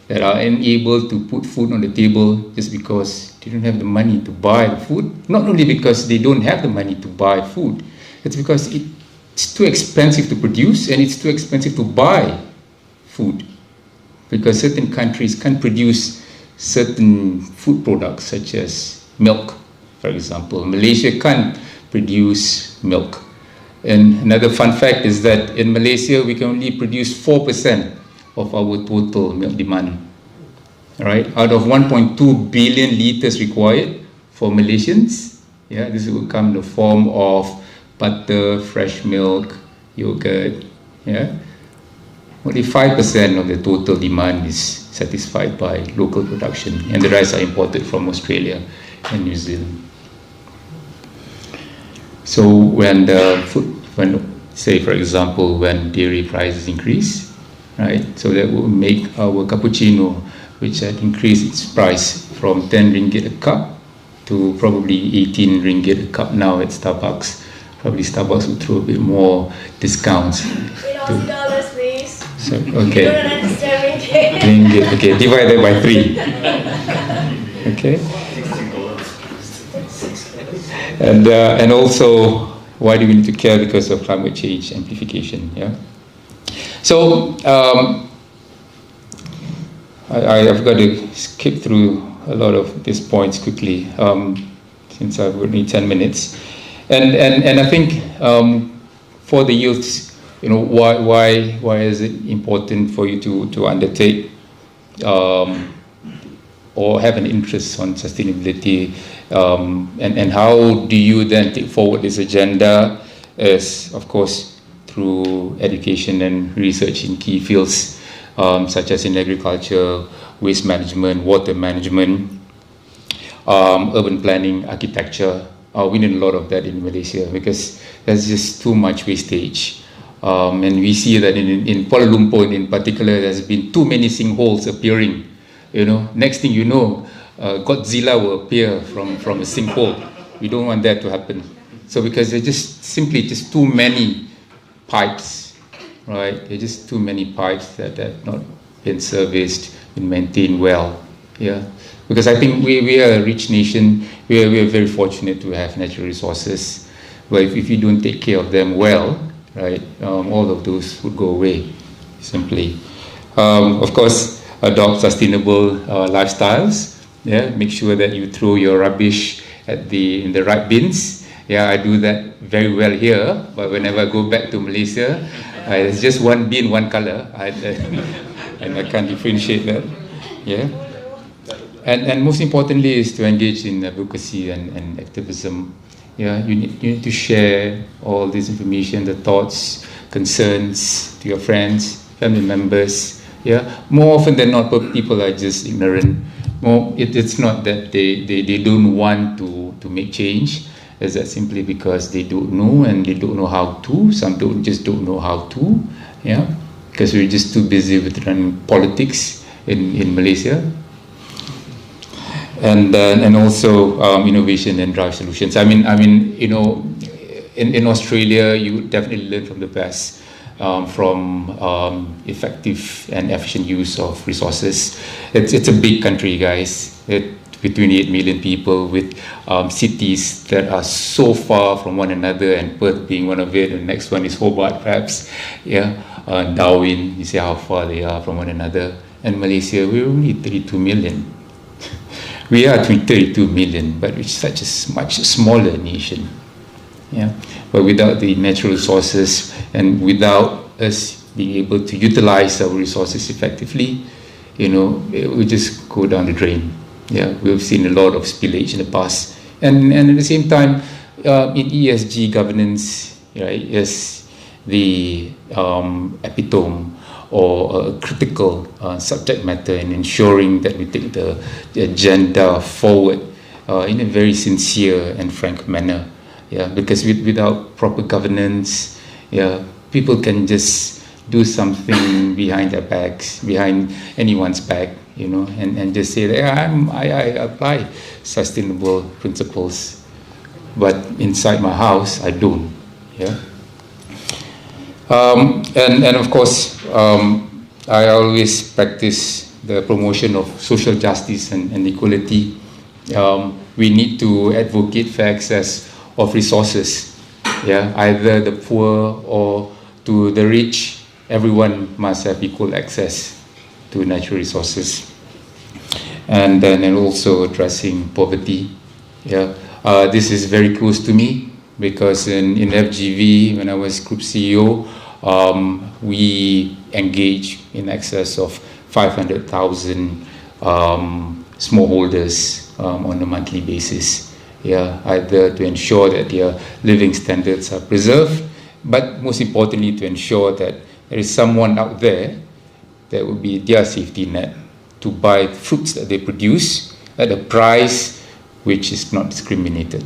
that are unable to put food on the table just because they don't have the money to buy the food. Not only because they don't have the money to buy food, it's because it's too expensive to produce and it's too expensive to buy food. Because certain countries can't produce certain food products such as milk, for example. Malaysia can't produce milk. And another fun fact is that in Malaysia we can only produce 4% of our total milk demand, right? Out of 1.2 billion liters required for Malaysians, yeah, this will come in the form of butter, fresh milk, yogurt, yeah. Only 5% of the total demand is satisfied by local production, and the rest are imported from Australia and New Zealand. So when say for example, when dairy prices increase, right? So that will make our cappuccino, which had increased its price from 10 ringgit a cup to probably 18 ringgit a cup now at Starbucks. Probably Starbucks will throw a bit more discounts. $8 please. So, okay. You don't understand ringgit. Ringgit, okay, divided by 3. Okay. And also, why do we need to care? Because of climate change amplification, yeah? So, I've got to skip through a lot of these points quickly, since I've only 10 minutes. And I think for the youths, you know, why is it important for you to undertake or have an interest on sustainability, and how do you then take forward this agenda as, of course, through education and research in key fields such as in agriculture, waste management, water management, urban planning, architecture. We need a lot of that in Malaysia because there's just too much wastage. And we see that in Kuala Lumpur in particular, there's been too many sinkholes appearing. You know, next thing you know, Godzilla will appear from a sinkhole. We don't want that to happen. So because there's just simply just too many pipes, right? There are just too many pipes that have not been serviced, been maintained well. Yeah, because I think we are a rich nation. We are very fortunate to have natural resources. But if you don't take care of them well, right, all of those would go away, simply. Of course, adopt sustainable lifestyles. Yeah, make sure that you throw your rubbish in the right bins. Yeah, I do that very well here, but whenever I go back to Malaysia, it's just one bin, one color, and I can't differentiate that. Yeah, and most importantly is to engage in advocacy and activism. Yeah, you need to share all this information, the thoughts, concerns to your friends, family members. Yeah, more often than not, people are just ignorant. It's not that they don't want to make change. It's that simply because they don't know and they don't know how to. Some don't know how to. Yeah, because we're just too busy with running politics in Malaysia. And also innovation and drive solutions. I mean, you know, in Australia, you definitely learn from the best, from effective and efficient use of resources. It's a big country, guys. With 28 million people, with cities that are so far from one another, and Perth being one of it, and the next one is Hobart, perhaps. Yeah, Darwin. You see how far they are from one another. And Malaysia, we're only 32 million. We are 32 million, but it's such a much smaller nation. Yeah, but without the natural resources and without us being able to utilize our resources effectively, you know, we just go down the drain. Yeah, we've seen a lot of spillage in the past, and at the same time, in ESG governance, right, is the epitome or a critical subject matter in ensuring that we take the agenda forward in a very sincere and frank manner. Yeah, because without proper governance, yeah, people can just do something behind their backs, behind anyone's back, you know, and just say that I apply sustainable principles, but inside my house I don't. Yeah. And of course, I always practice the promotion of social justice and equality. We need to advocate for access of resources, yeah, either the poor or to the rich. Everyone must have equal access to natural resources. And then also addressing poverty. Yeah, this is very close to me, because in FGV, when I was group CEO, we engaged in excess of 500,000 smallholders on a monthly basis. Yeah, either to ensure that their living standards are preserved, but most importantly to ensure that there is someone out there that will be their safety net to buy fruits that they produce at a price which is not discriminated.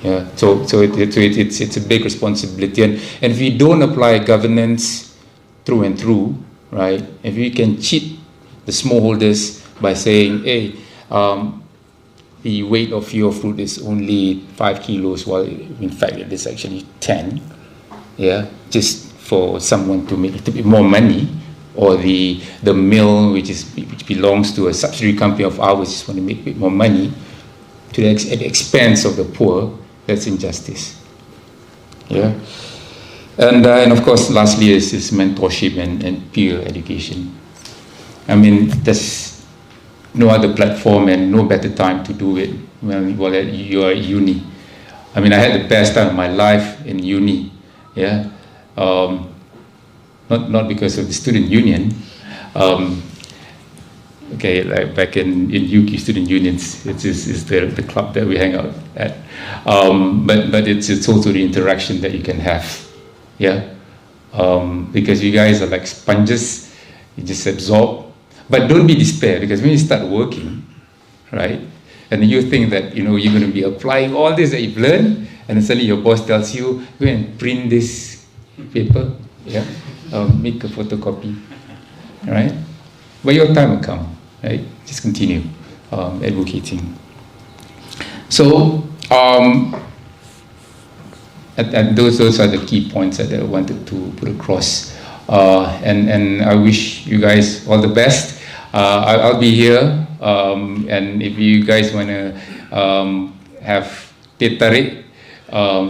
Yeah, so it's a big responsibility, and if we don't apply governance through and through, right? If we can cheat the smallholders by saying, hey, the weight of your fruit is only 5 kilos, while in fact it is actually 10. Yeah, just for someone to make a little bit more money, or the mill which belongs to a subsidiary company of ours just want to make a bit more money at the expense of the poor. That's injustice. Yeah, and of course, lastly is mentorship and peer education. I mean, there's no other platform and no better time to do it while you are at uni. I mean, I had the best time of my life in uni. Yeah, not because of the student union. Okay, like back in UK student unions, it's the club that we hang out at. But it's also the interaction that you can have. Yeah, because you guys are like sponges, you just absorb. But don't be despair, because when you start working, right, and you think that you're going to be applying all this that you've learned, and then suddenly your boss tells you, go and print this paper, yeah, make a photocopy, right? But your time will come, right? Just continue advocating. So, and those are the key points that I wanted to put across. And I wish you guys all the best. I'll be here, and if you guys want to have teh tarik,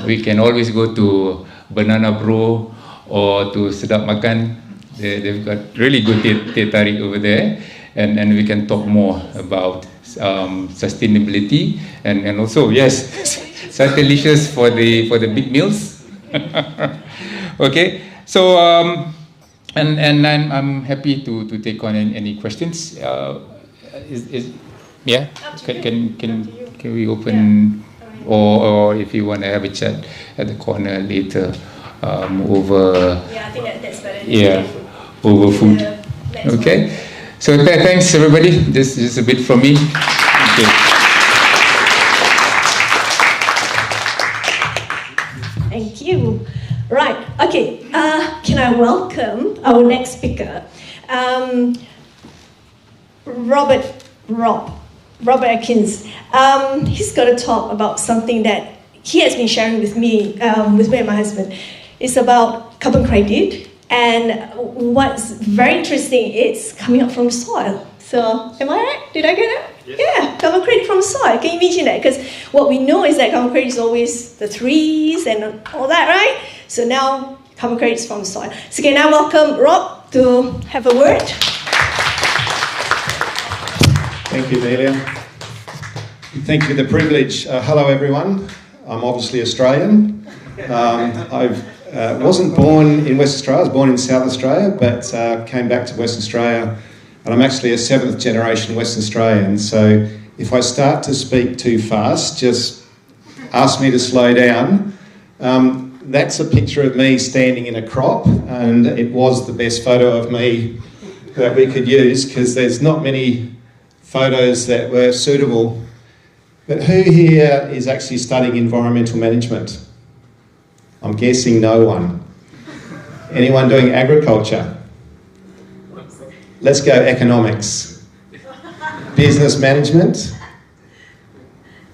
we can always go to Banana Bro or to Sedap Makan. They've got really good teh tarik over there, and we can talk more about sustainability and also, yes, Satelicious for the big meals. Okay, so and I'm happy to take on any questions. Yeah, can we open, or if you want to have a chat at the corner later, over. Yeah, I think that's better. Yeah, over food. Okay, so thanks everybody. This is a bit from me. Okay. Thank you. Right, okay, can I welcome our next speaker, Robert Atkins. He's going to talk about something that he has been sharing with me and my husband. It's about carbon credit, and what's very interesting, it's coming up from soil. So, am I right? Did I get it? Yes. Yeah, carbon credit from soil. Can you imagine that? Because what we know is that carbon credit is always the trees and all that, right? So now, carbon credit is from soil. So can I welcome Rob to have a word? Thank you, Delia. Thank you for the privilege. Hello, everyone. I'm obviously Australian. I wasn't born in West Australia. I was born in South Australia, but came back to Western Australia. And I'm actually a 7th generation Western Australian. So if I start to speak too fast, just ask me to slow down. That's a picture of me standing in a crop, and it was the best photo of me that we could use because there's not many photos that were suitable. But who here is actually studying environmental management? I'm guessing no one. Anyone doing agriculture? Let's go economics. Business management.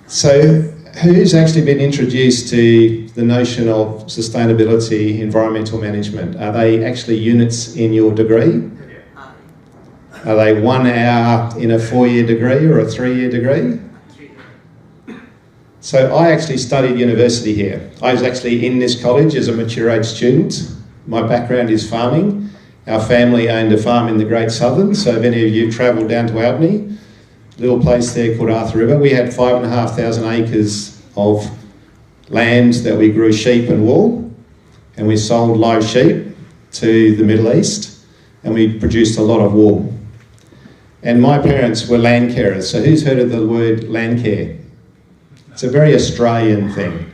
So who's actually been introduced to the notion of sustainability, environmental management? Are they actually units in your degree? Are they 1 hour in a 4-year degree or a 3-year degree? So I actually studied university here. I was actually in this college as a mature age student. My background is farming. Our family owned a farm in the Great Southern, so if any of you travelled down to Albany, a little place there called Arthur River, we had 5,500 acres of land that we grew sheep and wool, and we sold live sheep to the Middle East, and we produced a lot of wool. And my parents were land carers, so who's heard of the word land care? It's a very Australian thing.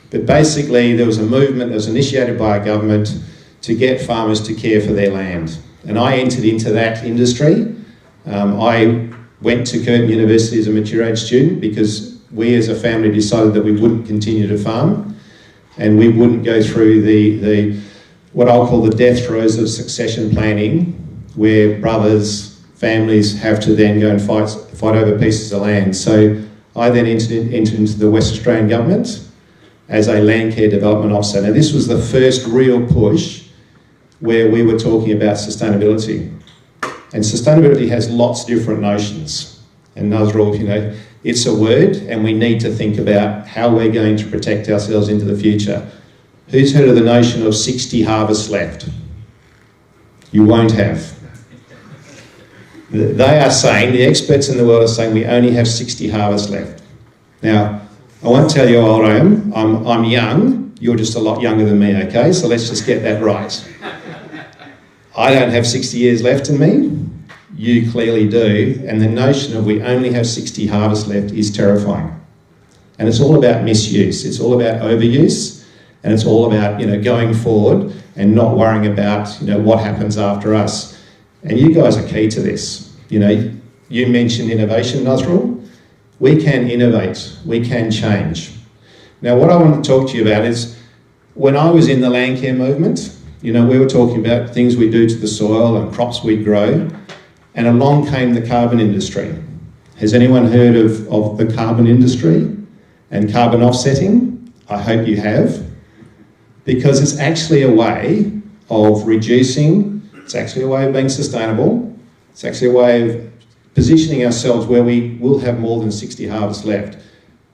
But basically there was a movement that was initiated by a government to get farmers to care for their land. And I entered into that industry. I went to Curtin University as a mature age student because we as a family decided that we wouldn't continue to farm and we wouldn't go through the what I'll call the death throes of succession planning, where brothers, families have to then go and fight over pieces of land. So I then entered into the West Australian government as a land care development officer. Now this was the first real push where we were talking about sustainability. And sustainability has lots of different notions. And Nazrul, you know, it's a word and we need to think about how we're going to protect ourselves into the future. Who's heard of the notion of 60 harvests left? You won't have. They are saying, the experts in the world are saying we only have 60 harvests left. Now, I won't tell you how old I am. I'm young. You're just a lot younger than me, okay? So let's just get that right. I don't have 60 years left in me. You clearly do. And the notion of we only have 60 harvests left is terrifying. And it's all about misuse. It's all about overuse. And it's all about, you know, going forward and not worrying about, you know, what happens after us. And you guys are key to this. You know, you mentioned innovation, Nazrul. We can innovate. We can change. Now, what I want to talk to you about is when I was in the land care movement, you know, we were talking about things we do to the soil and crops we grow, and along came the carbon industry. Has anyone heard of the carbon industry and carbon offsetting? I hope you have, because it's actually a way of reducing, it's actually a way of being sustainable, It's actually a way of positioning ourselves where we will have more than 60 harvests left.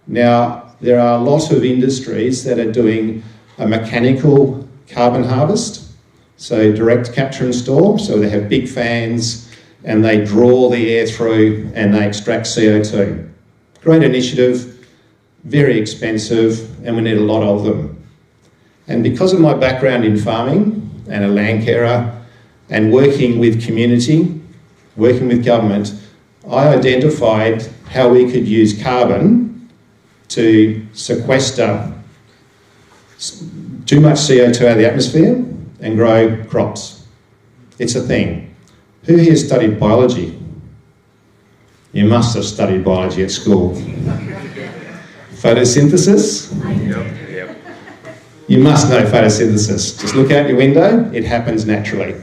Now, there are a lot of industries that are doing a mechanical carbon harvest, so direct capture and store, so they have big fans and they draw the air through and they extract CO2. Great initiative, very expensive, and we need a lot of them. And because of my background in farming and a land carer and working with community, working with government, I identified how we could use carbon to sequester too much CO2 out of the atmosphere and grow crops. It's a thing. Who here studied biology? You must have studied biology at school. Photosynthesis? Yep. You must know photosynthesis. Just look out your window, it happens naturally.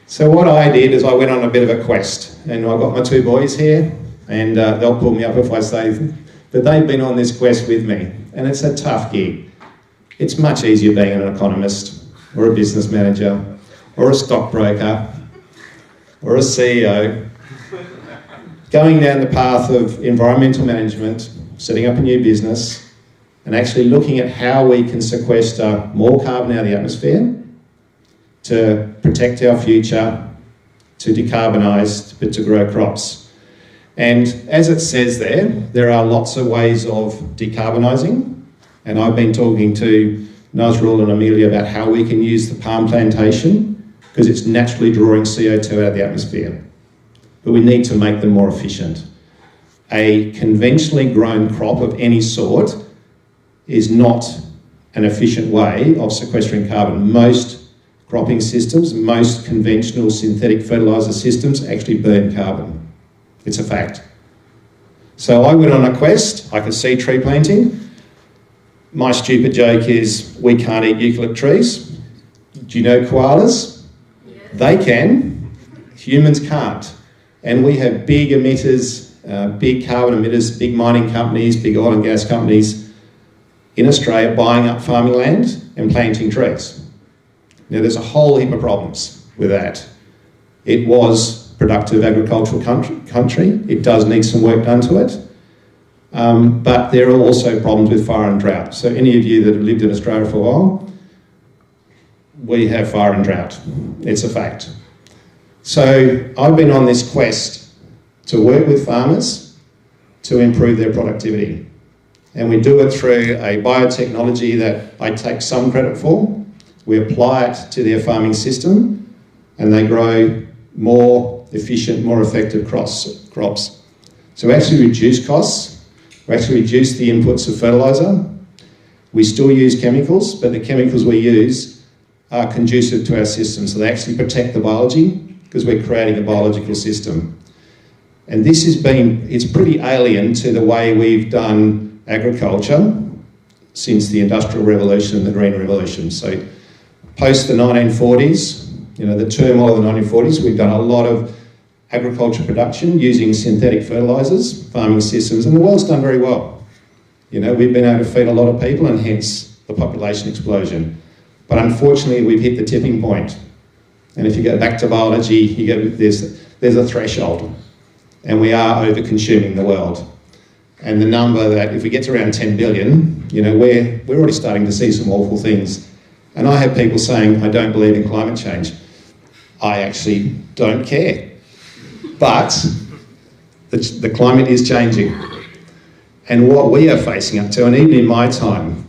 So what I did is I went on a bit of a quest, and I've got my two boys here, and they'll pull me up if I say, but they've been on this quest with me, and it's a tough gig. It's much easier being an economist, or a business manager, or a stockbroker, or a CEO, going down the path of environmental management, setting up a new business, and actually looking at how we can sequester more carbon out of the atmosphere to protect our future, to decarbonise, but to grow crops. And as it says there are lots of ways of decarbonising, and I've been talking to Nazrul and Amelia about how we can use the palm plantation because it's naturally drawing CO2 out of the atmosphere. But we need to make them more efficient. A conventionally grown crop of any sort is not an efficient way of sequestering carbon. Most cropping systems, most conventional synthetic fertiliser systems actually burn carbon. It's a fact. So I went on a quest. I could see tree planting. My stupid joke is we can't eat eucalypt trees. Do you know koalas? They can, humans can't. And we have big emitters, big carbon emitters, big mining companies, big oil and gas companies in Australia buying up farming land and planting trees. Now there's a whole heap of problems with that. It was productive agricultural country. It does need some work done to it. But there are also problems with fire and drought. So any of you that have lived in Australia for a while, we have fire and drought. It's a fact. So I've been on this quest to work with farmers to improve their productivity. And we do it through a biotechnology that I take some credit for. We apply it to their farming system and they grow more efficient, more effective crops. So we actually reduce costs. We actually reduce the inputs of fertiliser. We still use chemicals, but the chemicals we use are conducive to our system. So they actually protect the biology because we're creating a biological system. And this has been, it's pretty alien to the way we've done agriculture since the Industrial Revolution and the Green Revolution. So post the 1940s, the turmoil of the 1940s, we've done a lot of agriculture production using synthetic fertilisers, farming systems, and the world's done very well. We've been able to feed a lot of people and hence the population explosion. But unfortunately, we've hit the tipping point. And if you go back to biology, there's a threshold. And we are over-consuming the world. And the number that, if we get to around 10 billion, we're already starting to see some awful things. And I have people saying, I don't believe in climate change. I actually don't care. But the climate is changing. And what we are facing up to, and even in my time,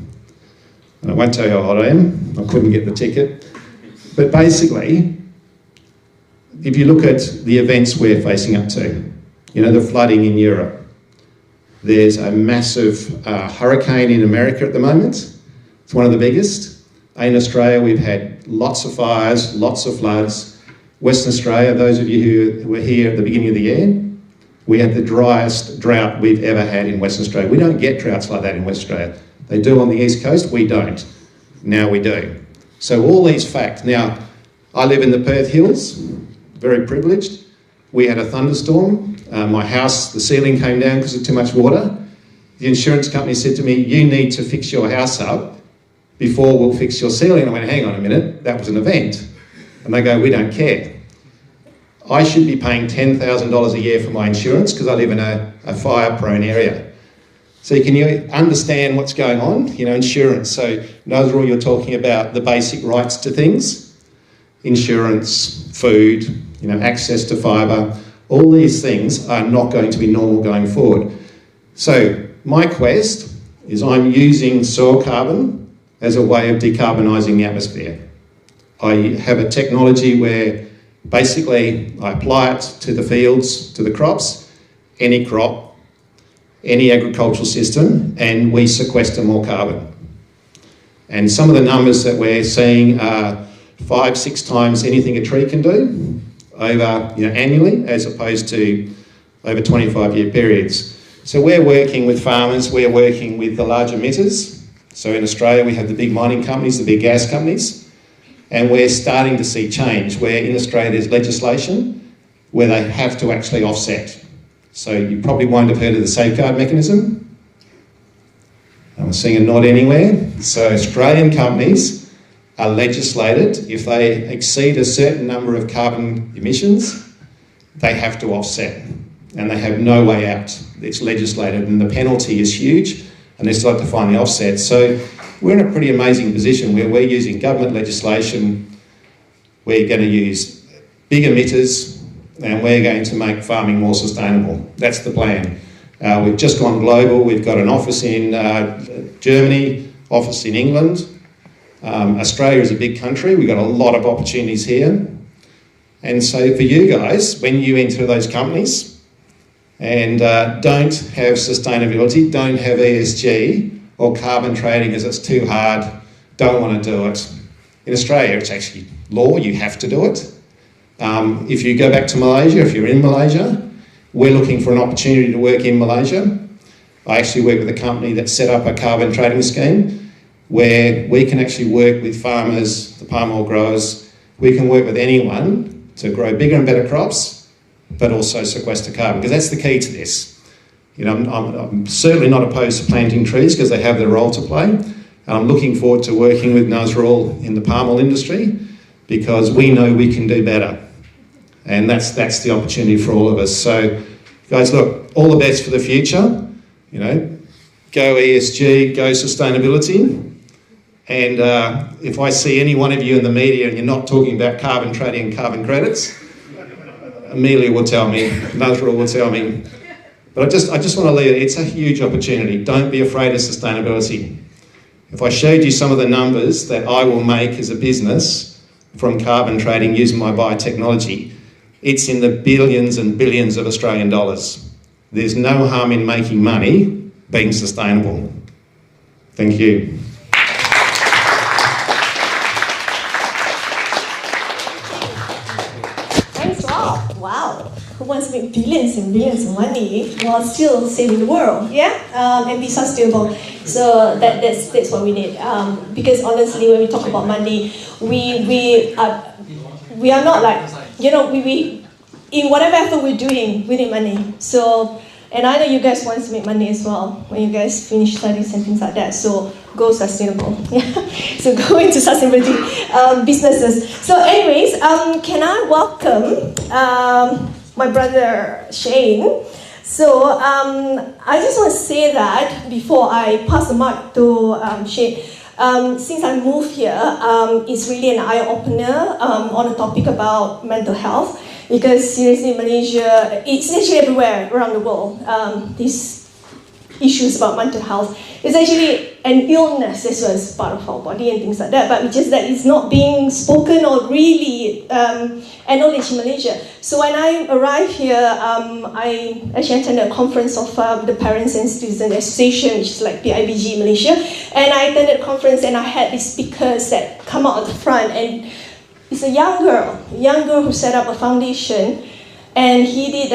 and I won't tell you how old I am, I couldn't get the ticket, but basically, if you look at the events we're facing up to, the flooding in Europe, there's a massive hurricane in America at the moment. It's one of the biggest. In Australia, we've had lots of fires, lots of floods. Western Australia, those of you who were here at the beginning of the year, we had the driest drought we've ever had in Western Australia. We don't get droughts like that in Western Australia. They do on the East Coast, we don't. Now we do. So all these facts. Now, I live in the Perth Hills, very privileged. We had a thunderstorm. My house, the ceiling came down because of too much water. The insurance company said to me, you need to fix your house up before we'll fix your ceiling. I went, hang on a minute, that was an event. And they go, we don't care. I should be paying $10,000 a year for my insurance because I live in a fire-prone area. So can you understand what's going on? You know, insurance. So Nazrul, you're talking about the basic rights to things, insurance, food, you know, access to fibre. All these things are not going to be normal going forward. So my quest is I'm using soil carbon as a way of decarbonising the atmosphere. I have a technology where basically I apply it to the fields, to the crops, any crop, any agricultural system, and we sequester more carbon. And some of the numbers that we're seeing are 5-6 times anything a tree can do over, you know, annually, as opposed to over 25-year periods. So we're working with farmers, we're working with the large emitters. So in Australia we have the big mining companies, the big gas companies, and we're starting to see change where in Australia there's legislation where they have to actually offset. So you probably won't have heard of the safeguard mechanism. I'm seeing a nod anywhere. So Australian companies are legislated, if they exceed a certain number of carbon emissions, they have to offset, and they have no way out. It's legislated, and the penalty is huge, and they still have to find the offset. So we're in a pretty amazing position where we're using government legislation, we're going to use big emitters, and we're going to make farming more sustainable. That's the plan. We've just gone global. We've got an office in Germany, office in England. Australia is a big country. We've got a lot of opportunities here. And so for you guys, when you enter those companies and don't have sustainability, don't have ESG or carbon trading as it's too hard, don't want to do it. In Australia, it's actually law. You have to do it. If you go back to Malaysia, if you're in Malaysia, we're looking for an opportunity to work in Malaysia. I actually work with a company that set up a carbon trading scheme where we can actually work with farmers, the palm oil growers. We can work with anyone to grow bigger and better crops, but also sequester carbon, because that's the key to this. You know, I'm certainly not opposed to planting trees because they have their role to play. And I'm looking forward to working with Nazrul in the palm oil industry because we know we can do better. And that's the opportunity for all of us. So, guys, look, all the best for the future. You know, go ESG, go sustainability. And if I see any one of you in the media and you're not talking about carbon trading and carbon credits, Amelia will tell me, Nazrul will tell me. But I just want to leave it. It's a huge opportunity. Don't be afraid of sustainability. If I showed you some of the numbers that I will make as a business from carbon trading using my biotechnology, it's in the billions and billions of Australian dollars. There's no harm in making money being sustainable. Thank you. Thanks, Rob. Wow. Who wants to make billions and billions of money while still saving the world? Yeah? And be sustainable. So that's what we need. Because honestly, when we talk about money, we are not like, you know, we in whatever effort we're doing, we need money. So, and I know you guys want to make money as well when you guys finish studies and things like that. So go sustainable. Yeah. So go into sustainability businesses. So anyways, can I welcome my brother Shane? So I just want to say that before I pass the mic to Shane. Since I moved here, it's really an eye-opener on a topic about mental health, because seriously, Malaysia, it's actually everywhere around the world, these issues about mental health. It's actually an illness as well as part of our body and things like that, but it's just that it's not being spoken or really acknowledged in Malaysia. So when I arrived here, I actually attended a conference of the Parents and Citizens Association, which is like PIBG Malaysia, and I attended a conference and I had these speakers that come out at the front, and it's a young girl who set up a foundation, and she did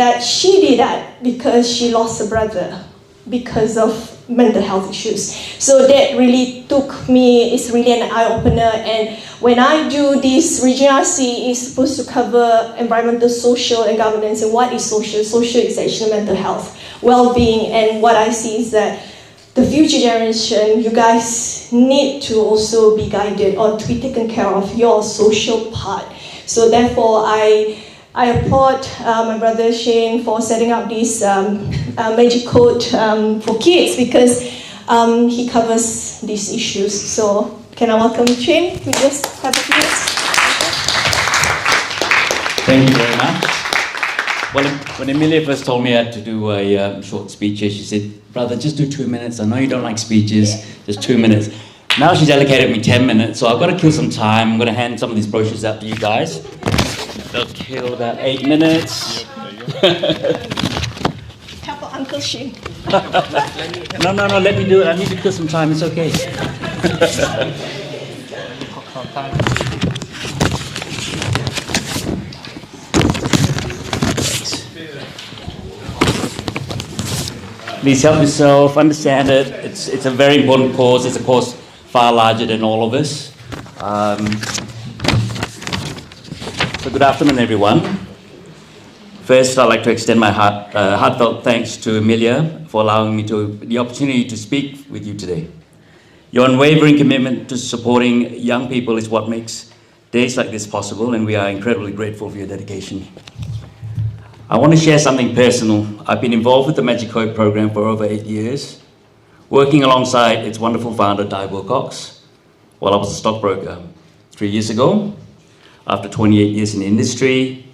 that because she lost a brother because of mental health issues. So that really took me, it's really an eye-opener. And when I do this, Regenerasi is supposed to cover environmental, social, and governance. And what is social? Social is actually mental health, well-being. And what I see is that the future generation, you guys need to also be guided or to be taken care of your social part. So therefore, I I applaud my brother Shane for setting up this magic code for kids because he covers these issues. So can I welcome Shane to just have a few minutes? Thank you very much. Well, when Amelia first told me I had to do a short speech here, she said, brother, just do 2 minutes. I know you don't like speeches, just 2 minutes. Now she's allocated me 10 minutes, so I've got to kill some time. I'm going to hand some of these brochures out to you guys. They'll kill about 8 minutes. Help Uncle Shane. No, let me do it. I need to kill some time, it's okay. Please help yourself, understand it. It's a very important cause. It's a cause far larger than all of us. So good afternoon, everyone. First, I'd like to extend my heartfelt thanks to Amelia for allowing me the opportunity to speak with you today. Your unwavering commitment to supporting young people is what makes days like this possible, and we are incredibly grateful for your dedication. I want to share something personal. I've been involved with the Magic Code program for over 8 years, working alongside its wonderful founder, Di Wilcox, while I was a stockbroker. 3 years ago, after 28 years in the industry,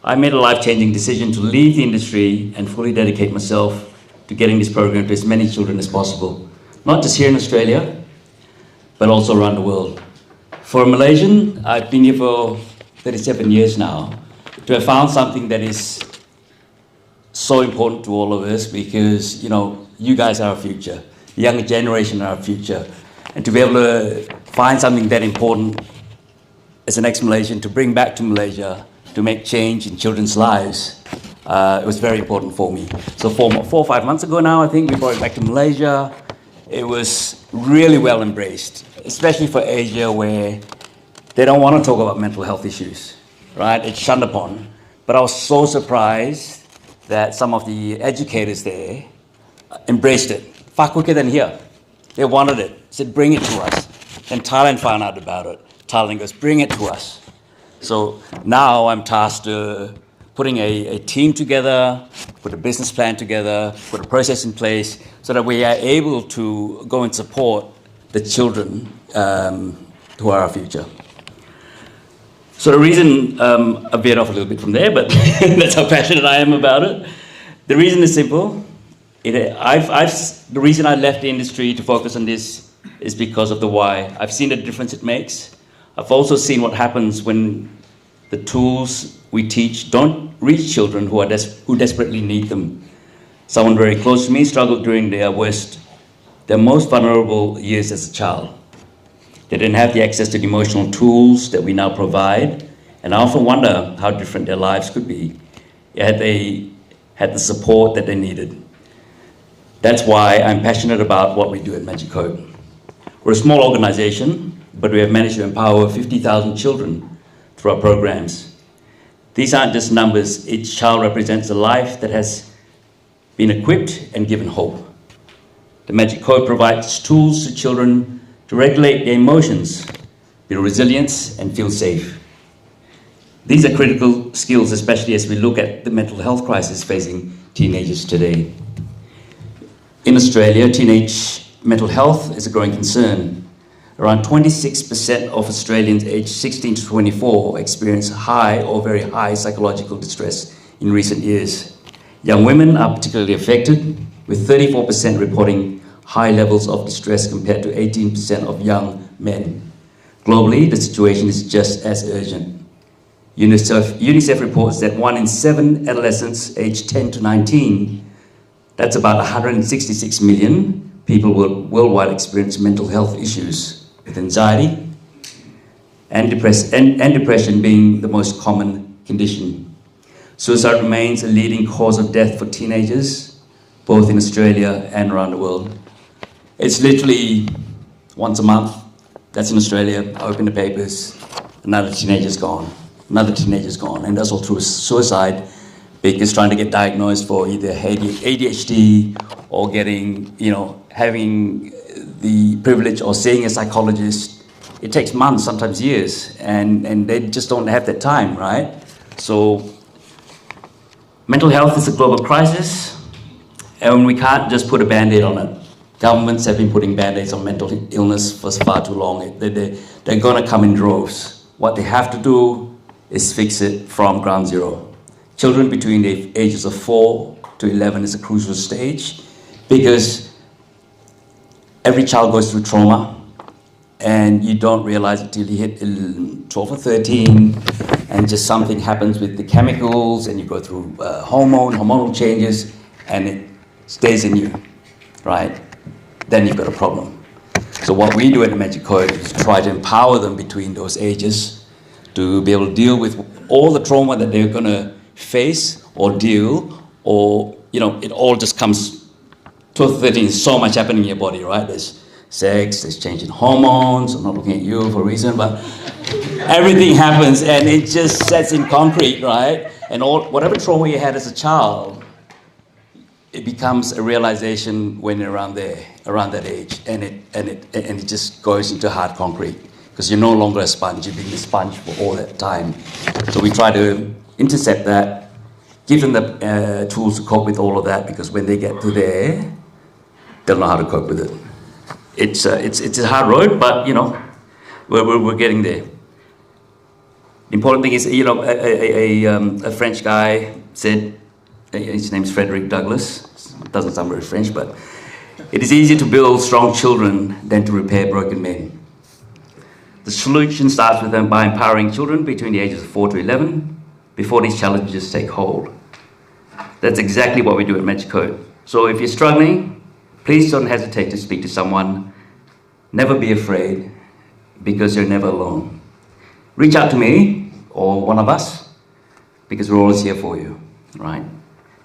I made a life-changing decision to leave the industry and fully dedicate myself to getting this program to as many children as possible, not just here in Australia, but also around the world. For a Malaysian, I've been here for 37 years now, to have found something that is so important to all of us because, you guys are our future. The younger generation are our future. And to be able to find something that important as an ex-Malaysian, to bring back to Malaysia, to make change in children's lives, it was very important for me. So 4 or 5 months ago now, I think, we brought it back to Malaysia. It was really well embraced, especially for Asia, where they don't want to talk about mental health issues, right? It's shunned upon. But I was so surprised that some of the educators there embraced it far quicker than here. They wanted it, said, bring it to us. And Thailand found out about it. Thailand goes, bring it to us. So now I'm tasked to putting a team together, put a business plan together, put a process in place so that we are able to go and support the children who are our future. So the reason, I veered off a little bit from there, but that's how passionate I am about it. The reason is simple. The reason I left the industry to focus on this is because of the why. I've seen the difference it makes. I've also seen what happens when the tools we teach don't reach children who desperately need them. Someone very close to me struggled during their most vulnerable years as a child. They didn't have the access to the emotional tools that we now provide, and I often wonder how different their lives could be had they had the support that they needed. That's why I'm passionate about what we do at Magic Code. We're a small organization, but we have managed to empower 50,000 children through our programs. These aren't just numbers. Each child represents a life that has been equipped and given hope. The Magic Code provides tools to children to regulate their emotions, build resilience, and feel safe. These are critical skills, especially as we look at the mental health crisis facing teenagers today. In Australia, teenage mental health is a growing concern. Around 26% of Australians aged 16 to 24 experience high or very high psychological distress in recent years. Young women are particularly affected, with 34% reporting high levels of distress compared to 18% of young men. Globally, the situation is just as urgent. UNICEF reports that 1 in 7 adolescents aged 10 to 19, that's about 166 million people worldwide, experience mental health issues, with anxiety and depression being the most common condition. Suicide remains a leading cause of death for teenagers, both in Australia and around the world. It's literally once a month. That's in Australia. I open the papers, another teenager's gone, and that's all through suicide, because trying to get diagnosed for either ADHD or having the privilege of seeing a psychologist. It takes months, sometimes years, and they just don't have that time, right? So Mental health is a global crisis, and we can't just put a band-aid on it. Governments have been putting band-aids on mental illness for far too long. They're going to come in droves. What they have to do is fix it from ground zero. Children between the ages of 4 to 11 is a crucial stage because every child goes through trauma, and you don't realize it till you hit 12 or 13, and just something happens with the chemicals, and you go through hormonal changes, and it stays in you, right? Then you've got a problem. So what we do at the Magic Code is try to empower them between those ages to be able to deal with all the trauma that they're going to face or deal, or, you know, it all just comes 12 to 13, so much happening in your body, right? There's sex, there's change in hormones. I'm not looking at you for a reason, but everything happens and it just sets in concrete, right? And whatever trauma you had as a child, it becomes a realization when you're around that age, and it just goes into hard concrete because you're no longer a sponge. You've been a sponge for all that time. So we try to intercept that, give them the tools to cope with all of that, because when they get to there, they'll know how to cope with it. It's a hard road, but you know, we're getting there. The important thing is, you know, a French guy said, his name's Frederick Douglass. It doesn't sound very French, but it is easier to build strong children than to repair broken men. The solution starts with them by empowering children between the ages of 4 to 11 before these challenges take hold. That's exactly what we do at Magic Code. So if you're struggling, please don't hesitate to speak to someone. Never be afraid, because you're never alone. Reach out to me or one of us, because we're always here for you, right?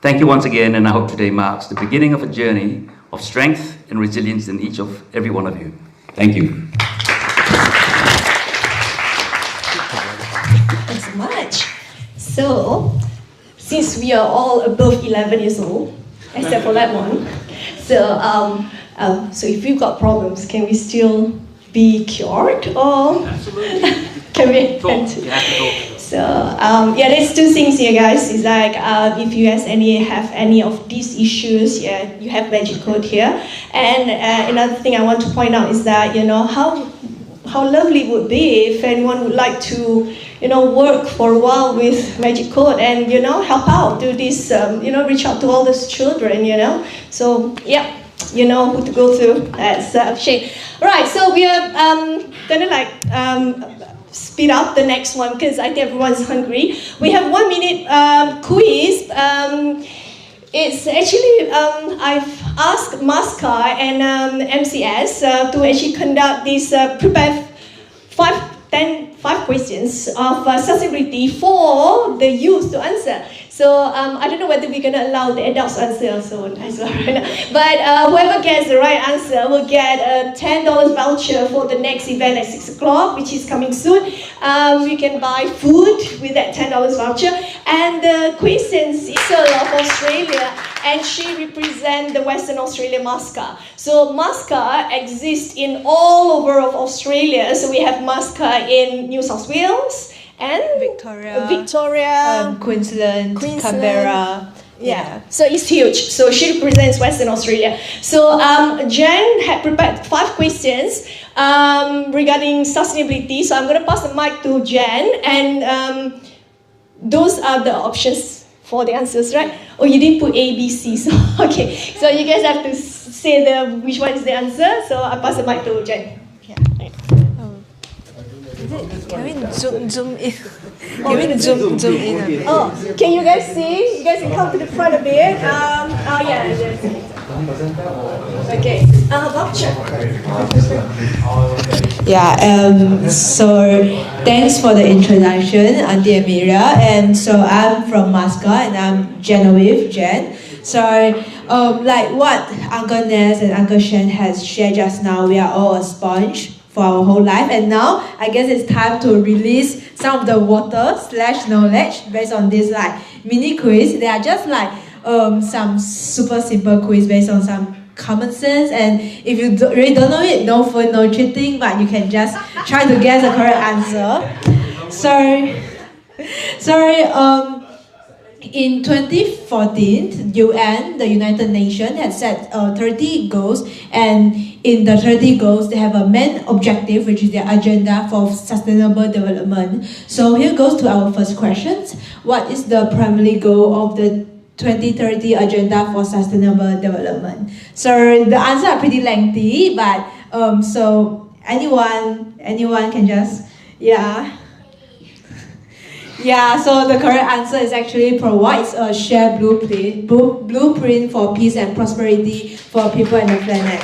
Thank you once again, and I hope today marks the beginning of a journey of strength and resilience in every one of you. Thank you. Thanks so much. So, since we are all above 11 years old, except for that one, so if we've got problems, can we still be cured, or can we? So yeah, there's two things here, guys. It's like if you guys have any of these issues, yeah, you have Magic Code here. And another thing I want to point out is that, you know, how lovely it would be if anyone would like to, you know, work for a while with Magic Code and, you know, help out, do this, you know, reach out to all those children, you know. So yeah, you know who to go to. That's Shane. Right, so we are gonna like speed up the next one because I think everyone's hungry. We have 1 minute quiz. It's actually, I've asked MASCA and MCS to actually conduct this, prepare 5 questions of sustainability for the youth to answer. So I don't know whether we're going to allow the adults to answer also as well right now. But whoever gets the right answer will get a $10 voucher for the next event at 6 o'clock, which is coming soon. You can buy food with that $10 voucher. And the question is of Australia, and she represents the Western Australia MASCA. So MASCA exists in all over of Australia. So we have MASCA in New South Wales, and Victoria, Queensland, Canberra. Yeah, so it's huge. So she represents Western Australia. So Jen had prepared 5 questions regarding sustainability. So I'm going to pass the mic to Jen, and those are the options for the answers, right? Oh, you didn't put A, B, C. So okay, so you guys have to say which one is the answer. So I pass the mic to Jen. Yeah. Can we zoom in? Can we zoom in a bit? Oh, can you guys see? You guys can come to the front a bit. Oh yeah, yes. Okay. Voucher. Yeah. So thanks for the introduction, Auntie Amelia. And so I'm from MASCA, and I'm Jen. So like what Uncle Ness and Uncle Shen has shared just now, we are all a sponge for our whole life, and now I guess it's time to release some of the water/knowledge based on this like mini quiz. They are just like some super simple quiz based on some common sense, and if you really don't know it, no fun, no cheating, but you can just try to guess the correct answer. Sorry. in 2014, UN, the United Nations, had set 30 goals, and in the 30 goals, they have a main objective, which is their agenda for sustainable development. So here goes to our first questions. What is the primary goal of the 2030 agenda for sustainable development? So the answer are pretty lengthy, but so anyone can just, yeah. Yeah, so the correct answer is actually provides a shared blueprint for peace and prosperity for people and the planet.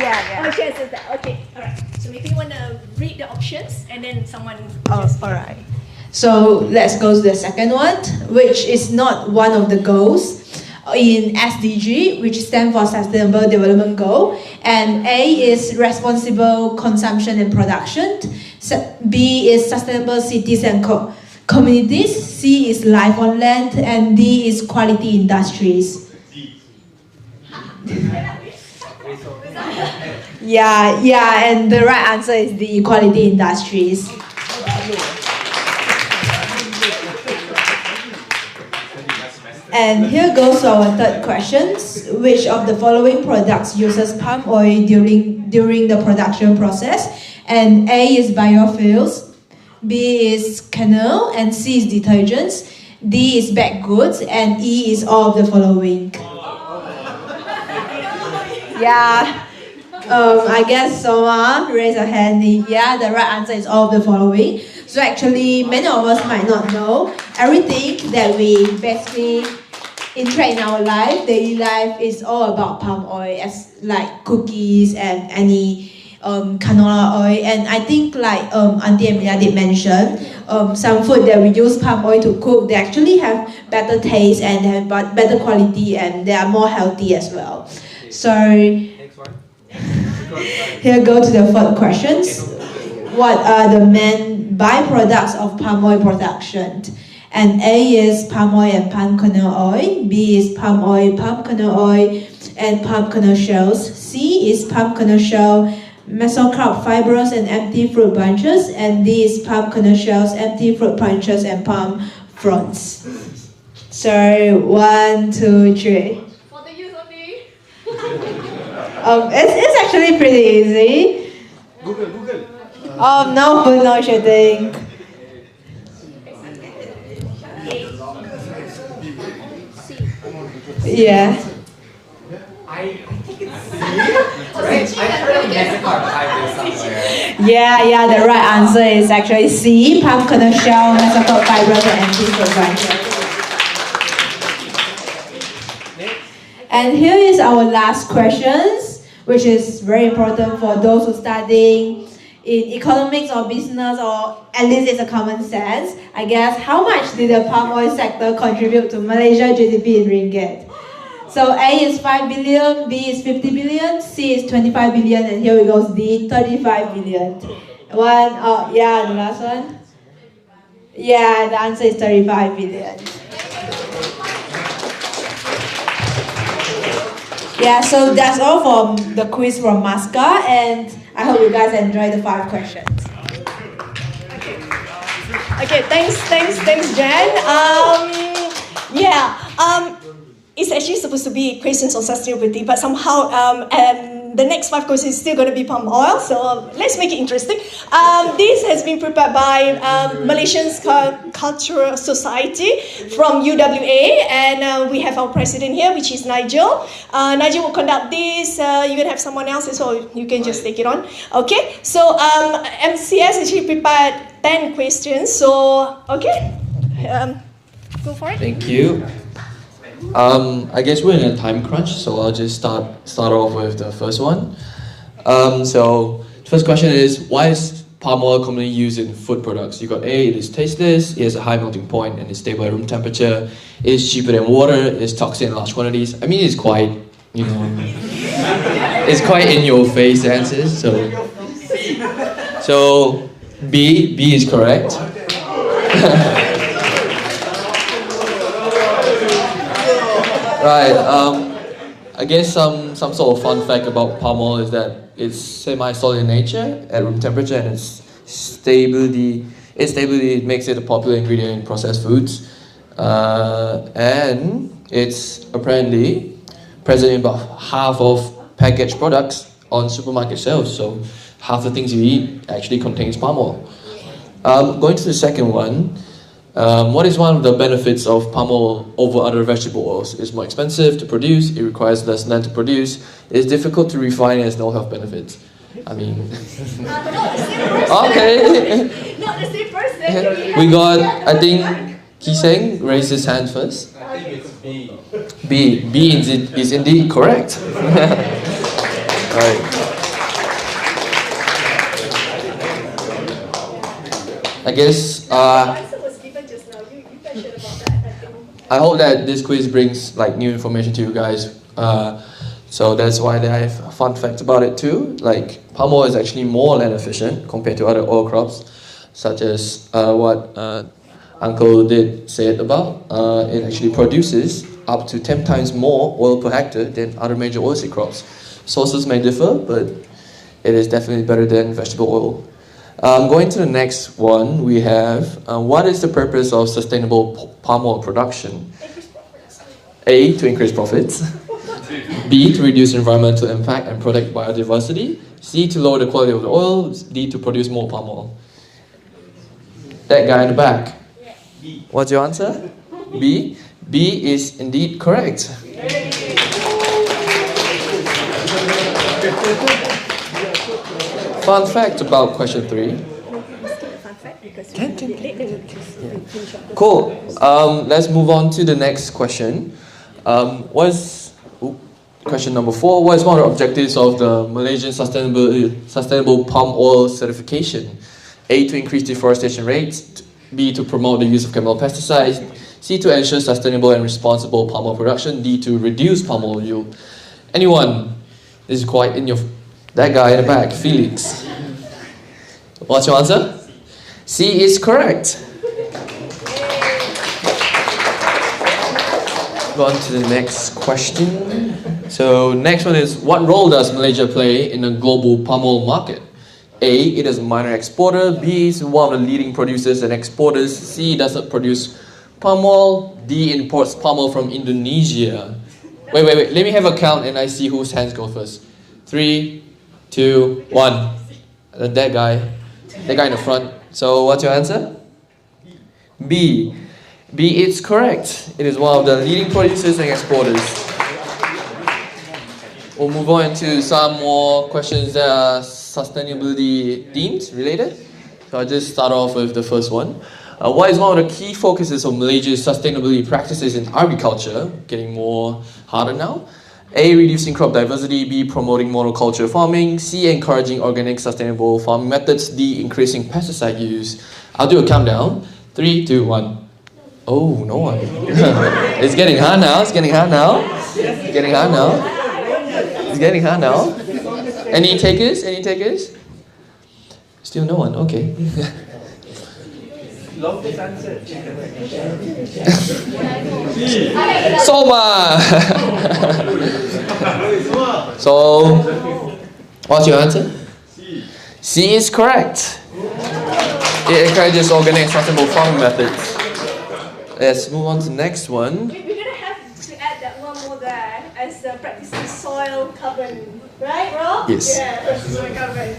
Yeah. Oh, she answered that. Okay, all right. So maybe you want to read the options and then someone. Oh, all right. So let's go to the second one, which is not one of the goals in SDG, which stands for Sustainable Development Goal. And A is responsible consumption and production. B is sustainable cities and communities. C is life on land, and D is quality industries. Yeah, and the right answer is the quality industries. And here goes our third question. Which of the following products uses palm oil during the production process? And A is biofuels, B is canoe, and C is detergents, D is baked goods, and E is all of the following. Yeah. I guess someone raise a hand. Yeah, the right answer is all of the following. So actually, many of us might not know everything that we basically interact in our life, daily life, is all about palm oil, as like cookies and any canola oil. And I think like Auntie Emilia did mention, some food that we use palm oil to cook, they actually have better taste and they have better quality, and they are more healthy as well. So here go to the fourth questions. What are the main byproducts of palm oil production? And A is palm oil and palm kernel oil, B is palm oil, palm kernel oil, and palm kernel shells, C is palm kernel shell, mesocarp fibers and empty fruit bunches, and D is palm kernel shells, empty fruit bunches, and palm fronds. So 1, 2, 3. For the youth only. It's actually pretty easy. Google. Oh, no shooting. Yeah. I think it's C. Right? I've heard of mesocarp fibers somewhere. Yeah, the right answer is actually C, palm kernel shell, mesocarp fibers, and empty fruit bunches. And here is our last questions, which is very important for those who are studying in economics or business, or at least it's a common sense. I guess, how much did the palm oil sector contribute to Malaysia GDP in ringgit? So A is 5 billion, B is 50 billion, C is 25 billion, and here we go, D, 35 billion. The last one. Yeah, the answer is 35 billion. Yeah, so that's all from the quiz from Masca, and I hope you guys enjoy the 5 questions. Okay, thanks, Jen. It's actually supposed to be questions on sustainability, but somehow the next 5 questions is still going to be palm oil, so let's make it interesting. This has been prepared by Malaysian Cultural Society from UWA, and we have our president here, which is Nigel. Nigel will conduct this. You're going to have someone else, so you can just take it on. Okay, so MCS actually prepared 10 questions, so okay, go for it. Thank you. I guess we're in a time crunch, so I'll just start off with the first one. So first question is, why is palm oil commonly used in food products? You got A, it is tasteless, it has a high melting point, and it's stable at room temperature. It is cheaper than water, it is toxic in large quantities. I mean, it's quite, it's quite in your face answers. So B is correct. Right, I guess some sort of fun fact about palm oil is that it's semi-solid in nature at room temperature, and it's stably Its stability makes it a popular ingredient in processed foods, and it's apparently present in about half of packaged products on supermarket shelves. So half the things you eat actually contains palm oil. Going to the second one, what is one of the benefits of palm oil over other vegetable oils? It's more expensive to produce, it requires less land to produce, it's difficult to refine, and has no health benefits. I mean... Okay. Not the same person. We got, I think, Kiseng raised his hand first. I think it's B. B is indeed correct. Right. I guess I hope that this quiz brings like new information to you guys. So that's why I have fun facts about it too. Like palm oil is actually more land efficient compared to other oil crops, such as what Uncle did say it about. It actually produces up to 10 times more oil per hectare than other major oilseed crops. Sources may differ, but it is definitely better than vegetable oil. Going to the next one, we have what is the purpose of sustainable palm oil production? A, to increase profits. B, to reduce environmental impact and protect biodiversity. C, to lower the quality of the oil. D, to produce more palm oil. That guy in the back. What's your answer? B. B is indeed correct. Fun fact about question 3. Cool. Let's move on to the next question. Question number 4. What is one of the objectives of the Malaysian Sustainable Palm Oil Certification? A, to increase deforestation rates. B, to promote the use of chemical pesticides. C, to ensure sustainable and responsible palm oil production. D, to reduce palm oil yield. Anyone? This is quite in your... That guy in the back, Felix. What's your answer? C is correct. Go on to the next question. So next one is, what role does Malaysia play in the global palm oil market? A, it is a minor exporter. B, is one of the leading producers and exporters. C, does not produce palm oil. D, imports palm oil from Indonesia. Wait. Let me have a count and I see whose hands go first. 3, 2, 1. That guy in the front. So what's your answer? B. B is correct. It is one of the leading producers and exporters. We'll move on to some more questions that are sustainability themed related. So I'll just start off with the first one. What is one of the key focuses of Malaysia's sustainability practices in agriculture? Getting more harder now. A, reducing crop diversity. B, promoting monoculture farming. C, encouraging organic sustainable farming methods. D, increasing pesticide use. I'll do a countdown. 3, 2, 1. Oh, no one. It's getting hard now. It's getting hard now. It's getting hard now. It's getting hard now. Any takers? Any takers? Still no one. Okay. Longest answer. Soma. So, what's your answer? C is correct. It encourages organic sustainable farming methods. Let's move on to the next one. We're gonna have to add that one more there as practicing soil carbon, right, Rob? Yes. Yeah, practicing soil carbon.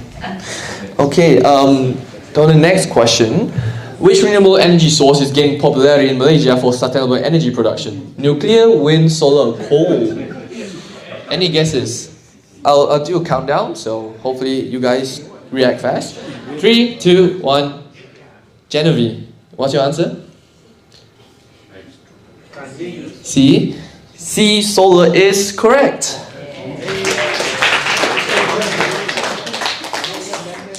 Okay. To the next question. Which renewable energy source is gaining popularity in Malaysia for sustainable energy production? Nuclear, wind, solar, or coal? Any guesses? I'll do a countdown, so hopefully you guys react fast. 3, 2, 1. Genevieve, what's your answer? C. C, solar is correct.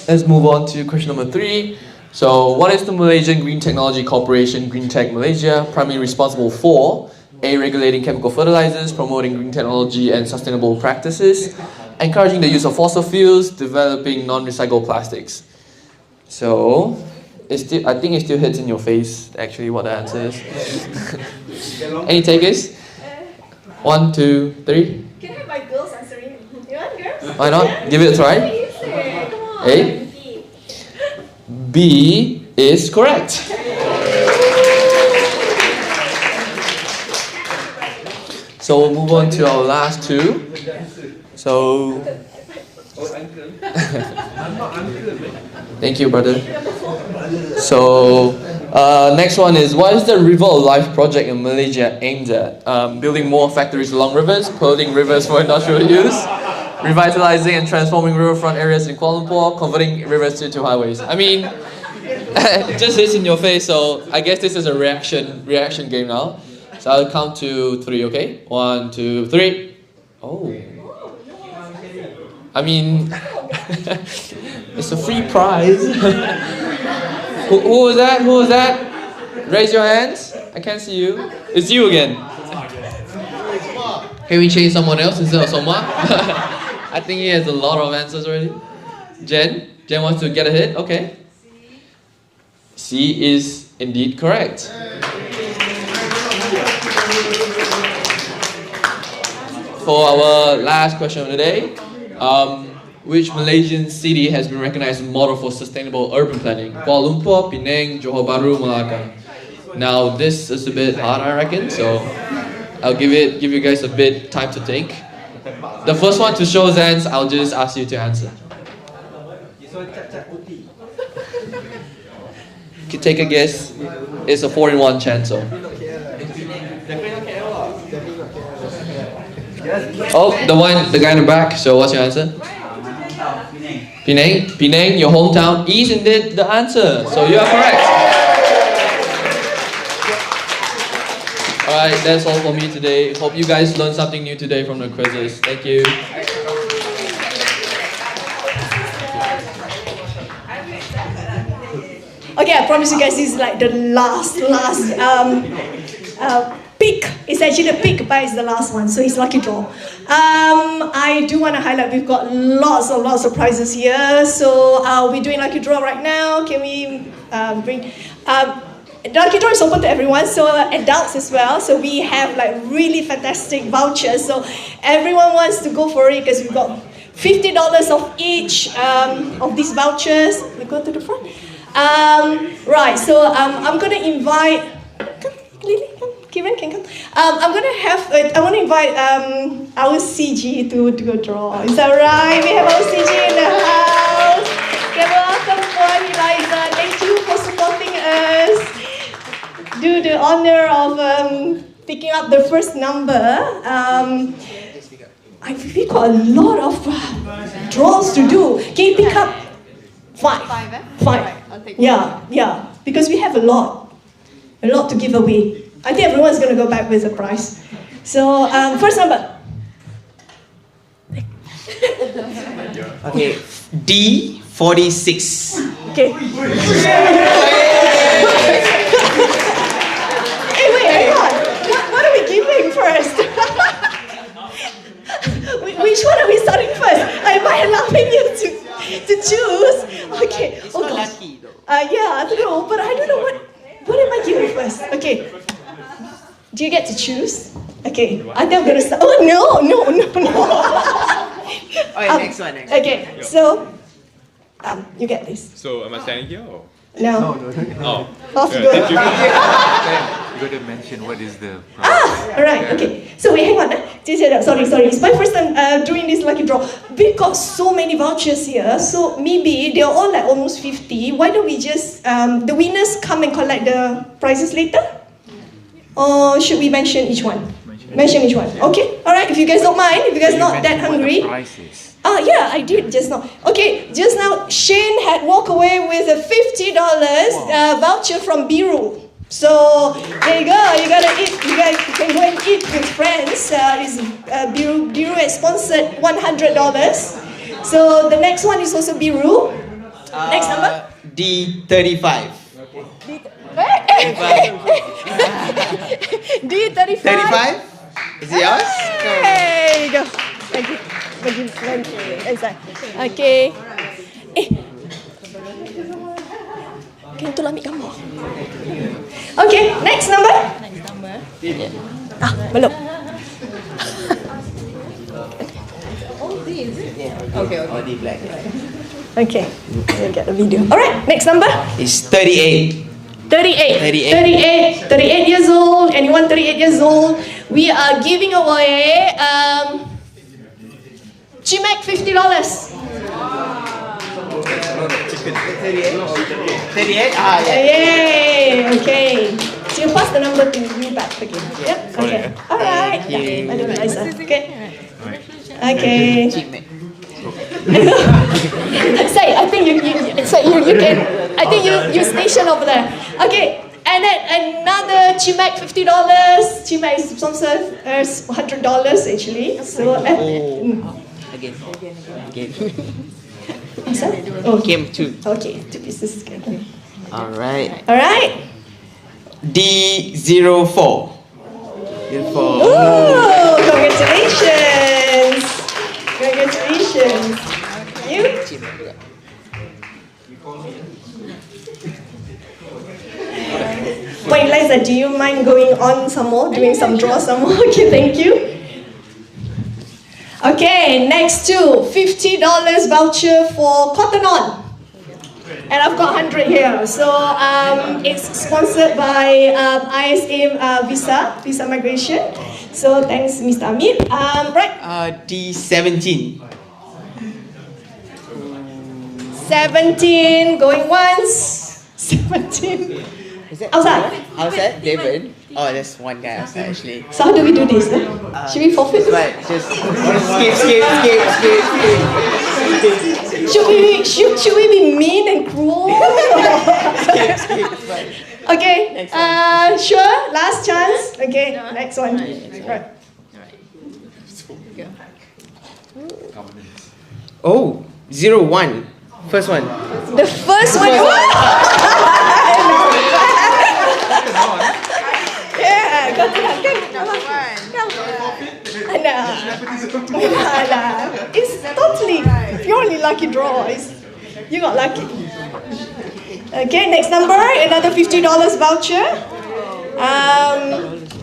Let's move on to question number 3. So, what is the Malaysian Green Technology Corporation, Green Tech Malaysia, primarily responsible for? A, regulating chemical fertilizers, promoting green technology and sustainable practices, encouraging the use of fossil fuels, developing non-recycled plastics. So, I think it still hits in your face, actually, what the answer is. Any takers? 1, 2, 3. Can I have my girls answering? You want girls? Why not? Give it a try. Come on. A. B is correct. So we'll move on to our last two. So, thank you, brother. So, next one is, what is the River of Life project in Malaysia aimed at? Building more factories along rivers, clothing rivers for industrial use, revitalizing and transforming riverfront areas in Kuala Lumpur, converting rivers to highways. I mean, it just hits in your face, so I guess this is a reaction game now. So I'll count to 3, okay? 1, 2, 3. Oh. I mean, it's a free prize. Who was that? Who was that? Raise your hands. I can't see you. It's you again. Can we change someone else instead of Soma? I think he has a lot of answers already. Jen wants to get a hit. Okay. C is indeed correct. For our last question of the day, which Malaysian city has been recognized as a model for sustainable urban planning? Kuala Lumpur, Penang, Johor Bahru, Malacca. Now this is a bit hard, I reckon, so I'll give you guys a bit time to think. The first one, to show hands, I'll just ask you to answer. You take a guess. It's a 4-in-1 chance, so. Oh, the guy in the back. So what's your answer? Penang, your hometown is indeed the answer. So you are correct. Alright, that's all for me today. Hope you guys learned something new today from the quizzes. Thank you. Okay, I promise you guys this is like the last pick. It's actually the pick, but it's the last one, so it's lucky draw. I do want to highlight we've got lots of prizes here. So we're doing lucky draw right now. Can we bring? The lucky draw is open to everyone, so adults as well. So we have like really fantastic vouchers. So everyone wants to go for it because we've got $50 of each of these vouchers. We go to the front. Right. So I'm gonna invite. Come, Lily, come. Kieran can come. I want to invite our CG to go draw. Is that right? We have our CG in the house. Okay, welcome, Puan Eliza. Thank you for supporting us. Do the honor of picking up the first number. We've got a lot of draws to do. Can you pick up 5? 5, eh? 5. Right, I'll take yeah. Because we have a lot to give away. I think everyone's going to go back with a prize. So, first number. Okay, D46. Okay. Hey, wait, hang on. What are we giving first? Which one are we starting first? Am I allowing you to choose? Okay. It's not lucky though. Yeah, I don't know, but I don't know what am I giving first? Okay. Do you get to choose? Okay, I think I'm gonna start. Oh no! Alright, next one. Okay, so you get this. So am I standing here? Or? No. Oh. Off you go. Thank you. You gotta mention what is the price. Alright, okay. So wait, hang on. Sorry. It's my first time doing this lucky draw. We've got so many vouchers here, so maybe they're all like almost 50. Why don't we just the winners come and collect the prizes later? Or should we mention each one? Mention each one. Okay, alright, if you guys don't mind, if you guys not that hungry. Yeah, I did just now. Okay, just now Shane had walked away with a $50 voucher from Biru. So there you go, you gotta eat, you guys can go and eat with friends. Biru has sponsored $100. So the next one is also Biru. Next number? D35. D35. 35? Is it yours? There you go. Thank you. Okay. Can you ambil gambar? Okay, next number. Belum. Okay. Oh, D black. Okay, we'll get the video. Alright, next number. It's 38. 38 years old. Anyone 38 years old? We are giving away Chimac $50. 38? Ah, yeah. Yay! Okay. So you pass the number to me back again. Yep. Okay. Alright. I don't know, Liza. Okay. Okay. Say, I think you can. I think you station over there. Okay. And then another Chimac $50. Chimac is sponsored $100 actually. So. Again. What's that? Oh. Came 2. Okay, 2 pieces. Okay. Alright. Alright. D04. Oh, congratulations! Congratulations. You? Wait, Liza, do you mind going on some more, doing some draw some more? Okay, thank you. Okay, next two, $50 voucher for Cotton On. And I've got 100 here. So it's sponsored by ISA Visa Migration. So thanks, Mr. Amit. Right. D17. 17, going once. 17. Is that Outside. Outside? David? Oh, there's one guy outside actually. So how do we do this? Should we forfeit? Right, just skip. Should we be mean and cruel? Skip. Right. Okay. Sure. Last chance. Okay. Next one. Right. Oh, 01. First one. The first one. Yeah, got it. It's totally purely lucky draw. You got lucky. Okay, next number, another $50 voucher.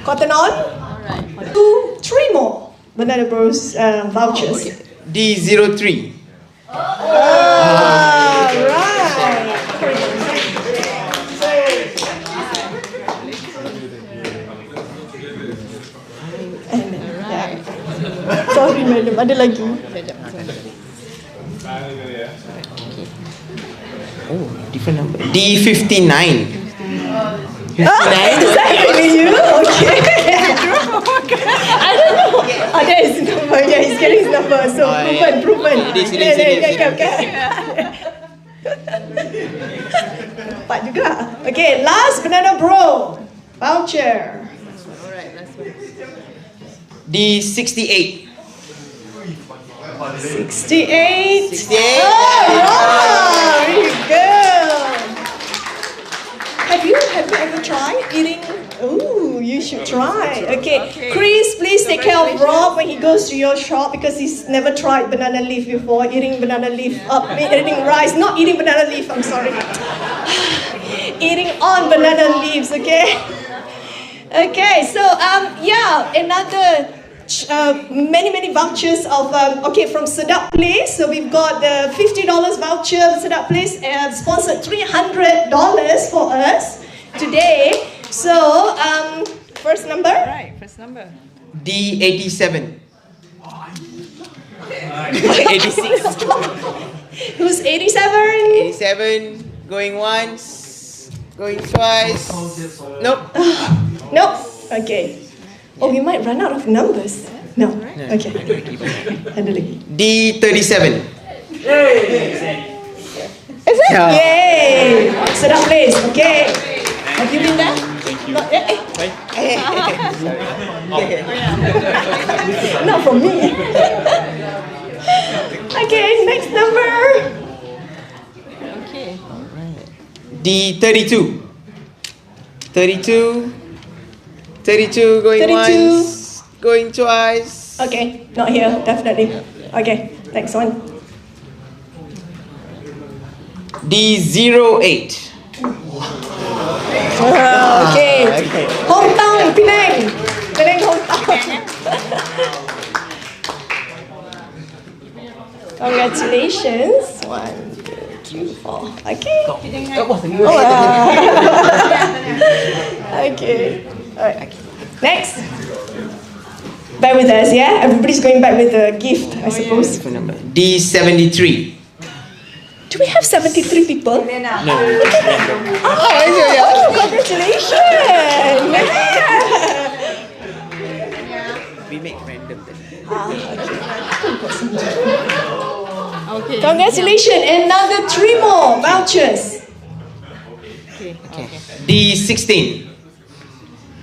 Cotton On. 2, 3 more Banana Bros vouchers. D03. Right. Sorry madam, ada lagi. Oh, different number. D59. Is that really you? Okay. I don't know. Oh, that is his number. Yeah, he's getting his number. So proven. Empat juga. Okay, last Banana Bro voucher. D68. 68. 68. Oh, very good. Have you ever tried eating? Ooh, you should try. Okay. Chris, please take care of Rob when he goes to your shop because he's never tried banana leaf before. Eating banana leaf, eating rice, not eating banana leaf. I'm sorry. Eating on banana leaves. Okay. Okay. So yeah, another. Many vouchers of from Sedap Place. So we've got the $50 voucher. Sedap Place sponsored $300 for us today. So first number. Right, first number. D87. 86. Who's 87? 87. Going once. Going twice. Nope. Nope. Okay. Oh, we might run out of numbers. No. Okay. D37. Is it? Yay! Sedap Place. Okay. Have you been there? Not yet. Not from me. Okay, next number. Okay. D32. 32 going 32. once, going twice. Okay, not here, definitely. Okay, next one. D08. Okay. Hometown, Penang. Penang hometown. Congratulations. 1, 2, 3, 4. Okay. Okay. Alright. Next. Back with us, yeah? Everybody's going back with a gift, I suppose. D73. Do we have 73 people? No. Oh, congratulations! We make random. Okay. Congratulations! Another 3 more vouchers. D16.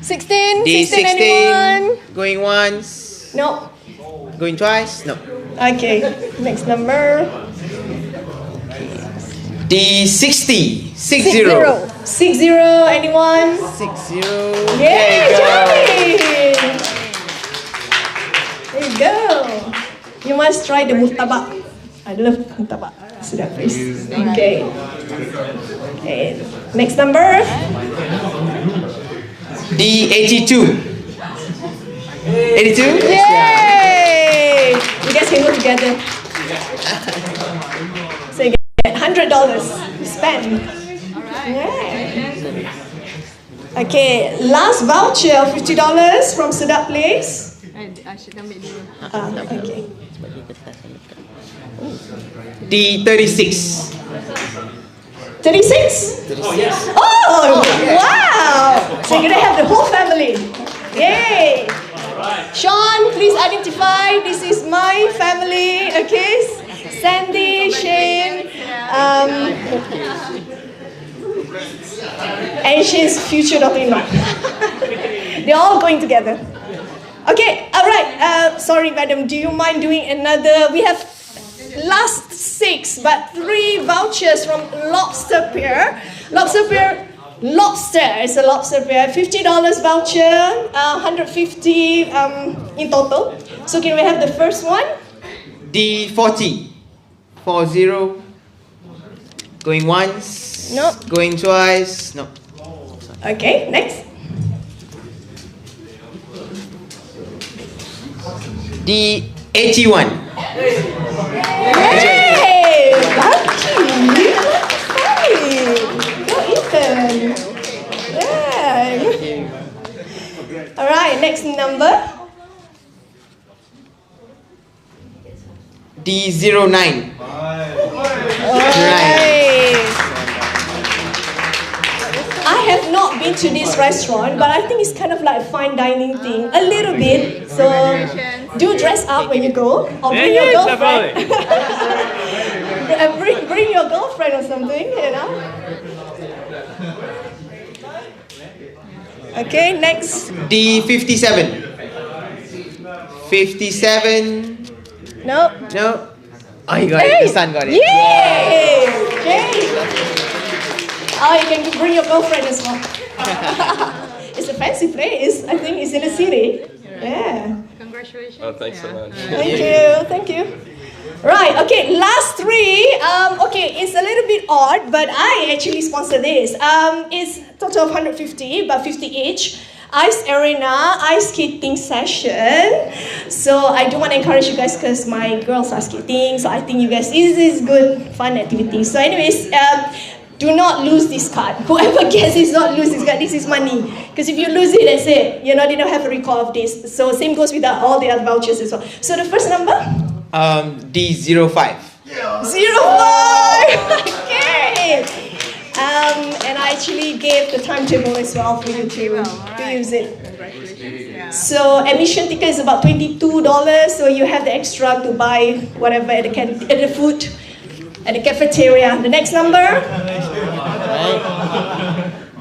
16? D16. Anyone? Going once. No. Going twice. No. Okay. Next number. D60. 60. 60. Anyone? 60. Yay, Johnny! There you go. You must try the murtabak. I love murtabak. Sedap, please. Okay. Okay. Next number. D82. 82? Yay! You guys can go together. So you get $100 to spend. Yeah. Okay, last voucher, $50 from Sedap Place. I should ambil dulu. Okay. D36. 36? 36. Oh, wow! So you're gonna have the whole family. Yay! Sean, please identify. This is my family. Okay, Sandy, Shane, and she's future daughter-in-law. They're all going together. Okay, all right. Sorry, madam. Do you mind doing another? We have last 6, but 3 vouchers from Lobster Pier. Lobster Pier. Lobster is a lobster pier. $50 voucher, 150 in total. So can we have the first one? D40. 40. Going once. No. Going twice. No. Okay, next. D81. Yay! Lucky! Go Ethan! Yeah! Alright, next number. D09. I have not been to this restaurant, but I think it's kind of like a fine dining thing, a little bit. So do dress up when you go, or bring your girlfriend. bring your girlfriend or something, you know. Okay, next. D57. 57. No. No. Oh, you got it. The son got it. Yay! Yay! Oh, you can bring your girlfriend as well. It's a fancy place. I think it's in the city. Yeah. Congratulations. Oh, thanks so much. Thank you. Thank you. Right. Okay. Last 3. Okay, it's a little bit odd, but I actually sponsor this. It's total of 150, but 50 each. Ice arena, ice skating session. So I do want to encourage you guys because my girls are skating. So I think you guys, this is good, fun activity. So anyways, do not lose this card. Whoever gets this, not lose this card. This is money. Because if you lose it, that's it. You know, they don't have a recall of this. So same goes with all the other vouchers as well. So the first number? D05. 05. Okay. And I actually gave the timetable as well for you to use it. So admission ticket is about $22. So you have the extra to buy whatever at the food at the cafeteria. The next number?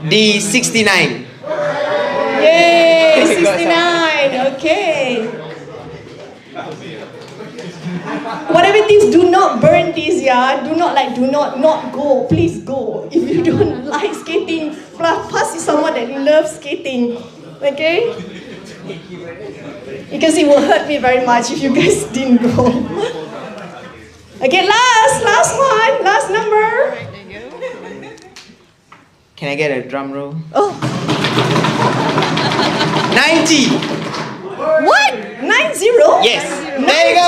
D69. Yay! 69. Okay. Whatever it is, do not burn this, yeah. Do not go. Please go. If you don't like skating, pass to someone that loves skating. Okay? Because it will hurt me very much if you guys didn't go. Okay, last one, last number. Can I get a drum roll? Oh. 90. What? 90? Yes. 90. There you go.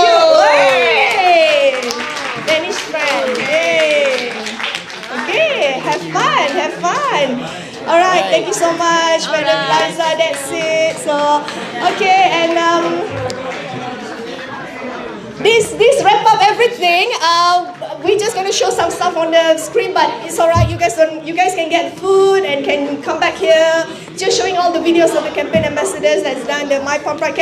Hey! Danish friend. Yay. So, okay, and this wrap up everything. We're just gonna show some stuff on the screen, but it's alright. You guys can get food and can come back here. Just showing all the videos of the campaign ambassadors that's done the My Palm Pride